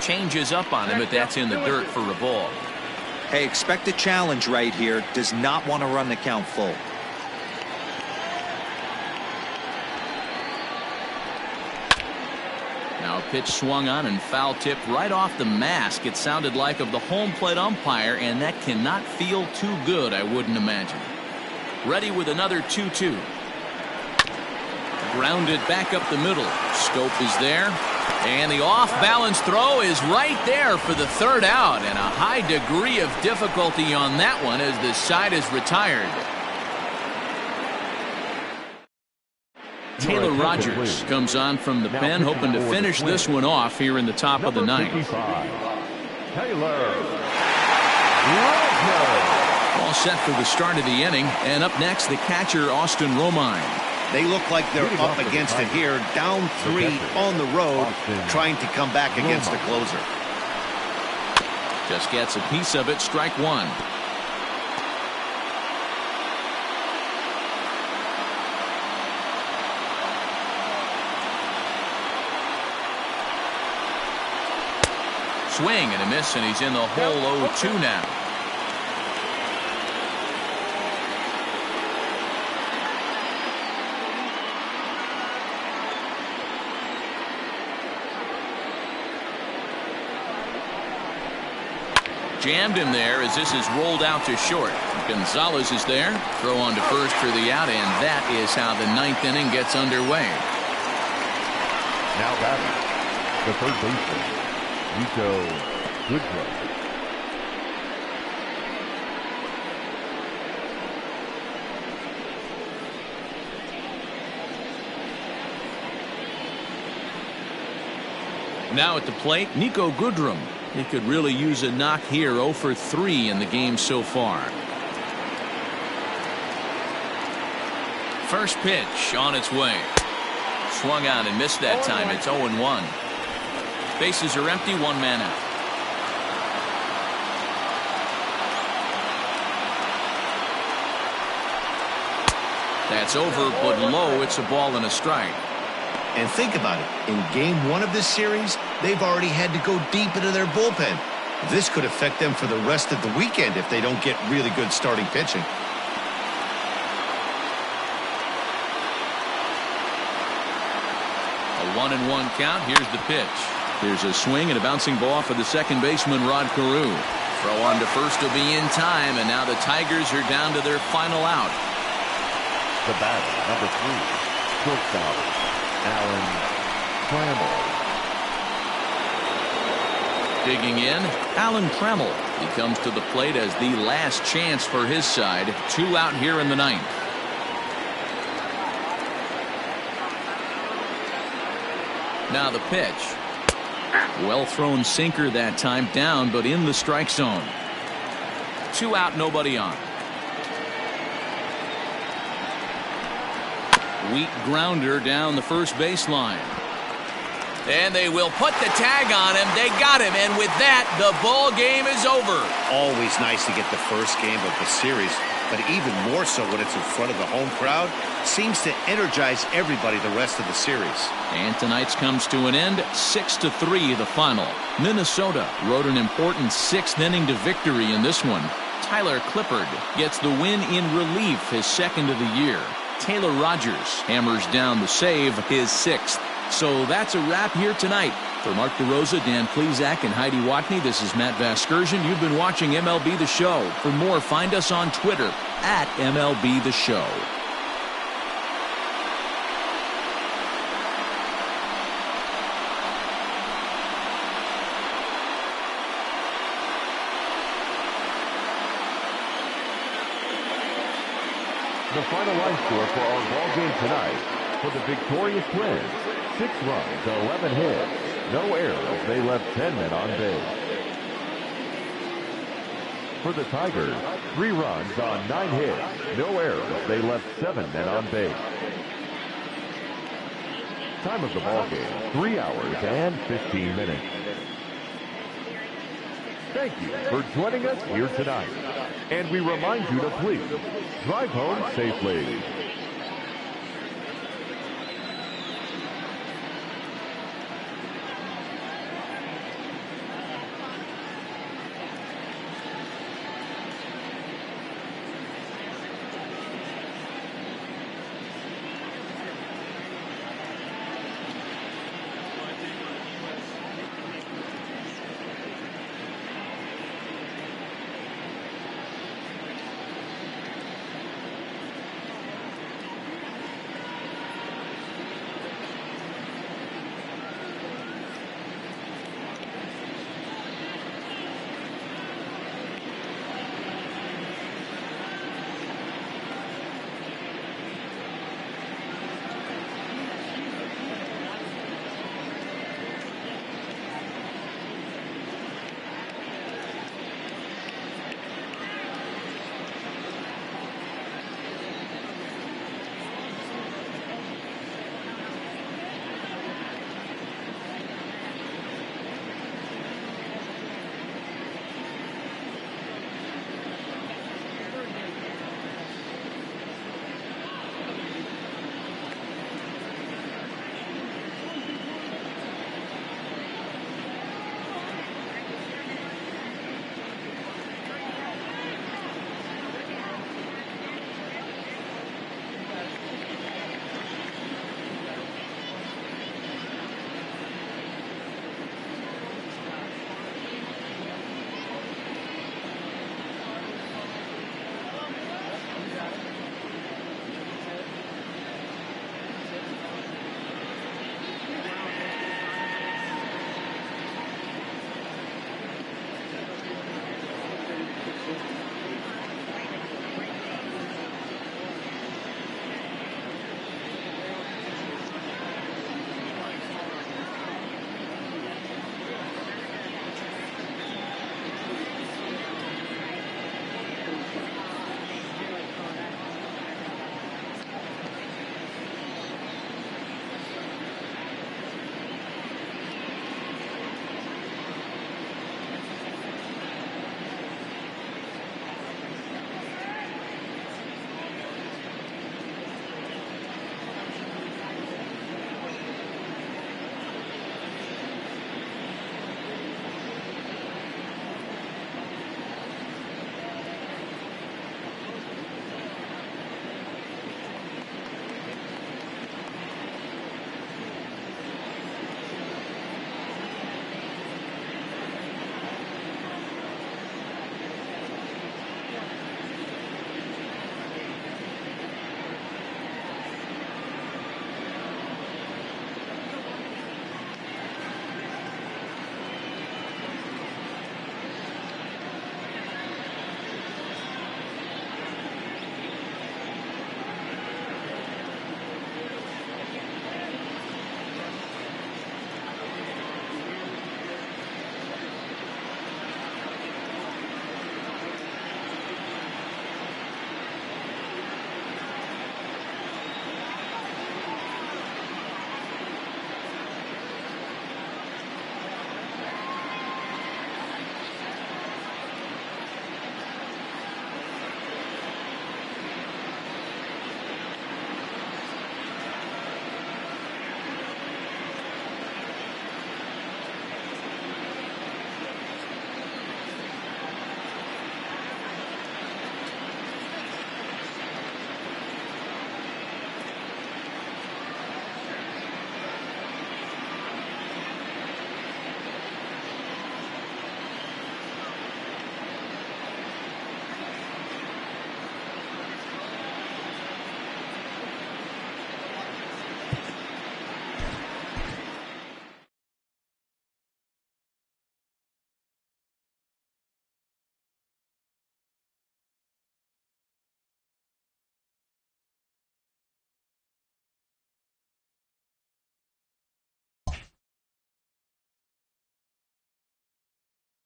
Changes up on him, but that's in the dirt for a ball. Hey, expect a challenge right here. Does not want to run the count full. Now a pitch swung on and foul tipped right off the mask, it sounded like, of the home plate umpire, and that cannot feel too good, I wouldn't imagine. Ready with another 2-2. Grounded back up the middle. Stope is there. And the off-balance throw is right there for the third out. And a high degree of difficulty on that one as the side is retired. Taylor Rogers comes on from the pen, hoping to finish this one off here in the top of the ninth. Taylor Rogers. All set for the start of the inning. And up next, the catcher, Austin Romine. They look like they're up against it here, down 3 on the road, trying to come back against the closer. Just gets a piece of it, strike 1. Swing and a miss, and he's in the hole 0-2 now. Jammed him there as this is rolled out to short. Gonzalez is there. Throw on to first for the out, and that is how the ninth inning gets underway. Now batting, the third baseman, Nico Goodrum. Now at the plate, Nico Goodrum. He could really use a knock here. 0 for 3 in the game so far. First pitch on its way. Swung on and missed that time. It's 0-1. Bases are empty, one man out. That's over, but low. It's a ball and a strike. And think about it. In game 1 of this series, they've already had to go deep into their bullpen. This could affect them for the rest of the weekend if they don't get really good starting pitching. A 1-1 count. Here's the pitch. Here's a swing and a bouncing ball for the second baseman, Rod Carew. Throw on to first will be in time, and now the Tigers are down to their final out. The batter, number 3, shortstop, Alan Trammell. Digging in, Alan Trammell. He comes to the plate as the last chance for his side. 2 out here in the 9th. Now the pitch. Well thrown sinker that time, down but in the strike zone. 2 out, nobody on. Weak grounder down the first baseline. And they will put the tag on him. They got him, and with that, the ball game is over. Always nice to get the first game of the series, but even more so when it's in front of the home crowd. Seems to energize everybody the rest of the series. And tonight's comes to an end, 6-3 the final. Minnesota rode an important 6th inning to victory in this one. Tyler Clippard gets the win in relief, his 2nd of the year. Taylor Rogers hammers down the save, his 6th. So that's a wrap here tonight. For Mark DeRosa, Dan Plesac, and Heidi Watney, this is Matt Vasgersian. You've been watching MLB The Show. For more, find us on Twitter at MLB The Show. The final line score for our ball game tonight. For the victorious Twins, 6 runs, 11 hits, no errors. They left 10 men on base. For the Tigers, 3 runs on 9 hits, no errors. They left 7 men on base. Time of the ball game, 3 hours and 15 minutes. Thank you for joining us here tonight. And we remind you to please drive home safely.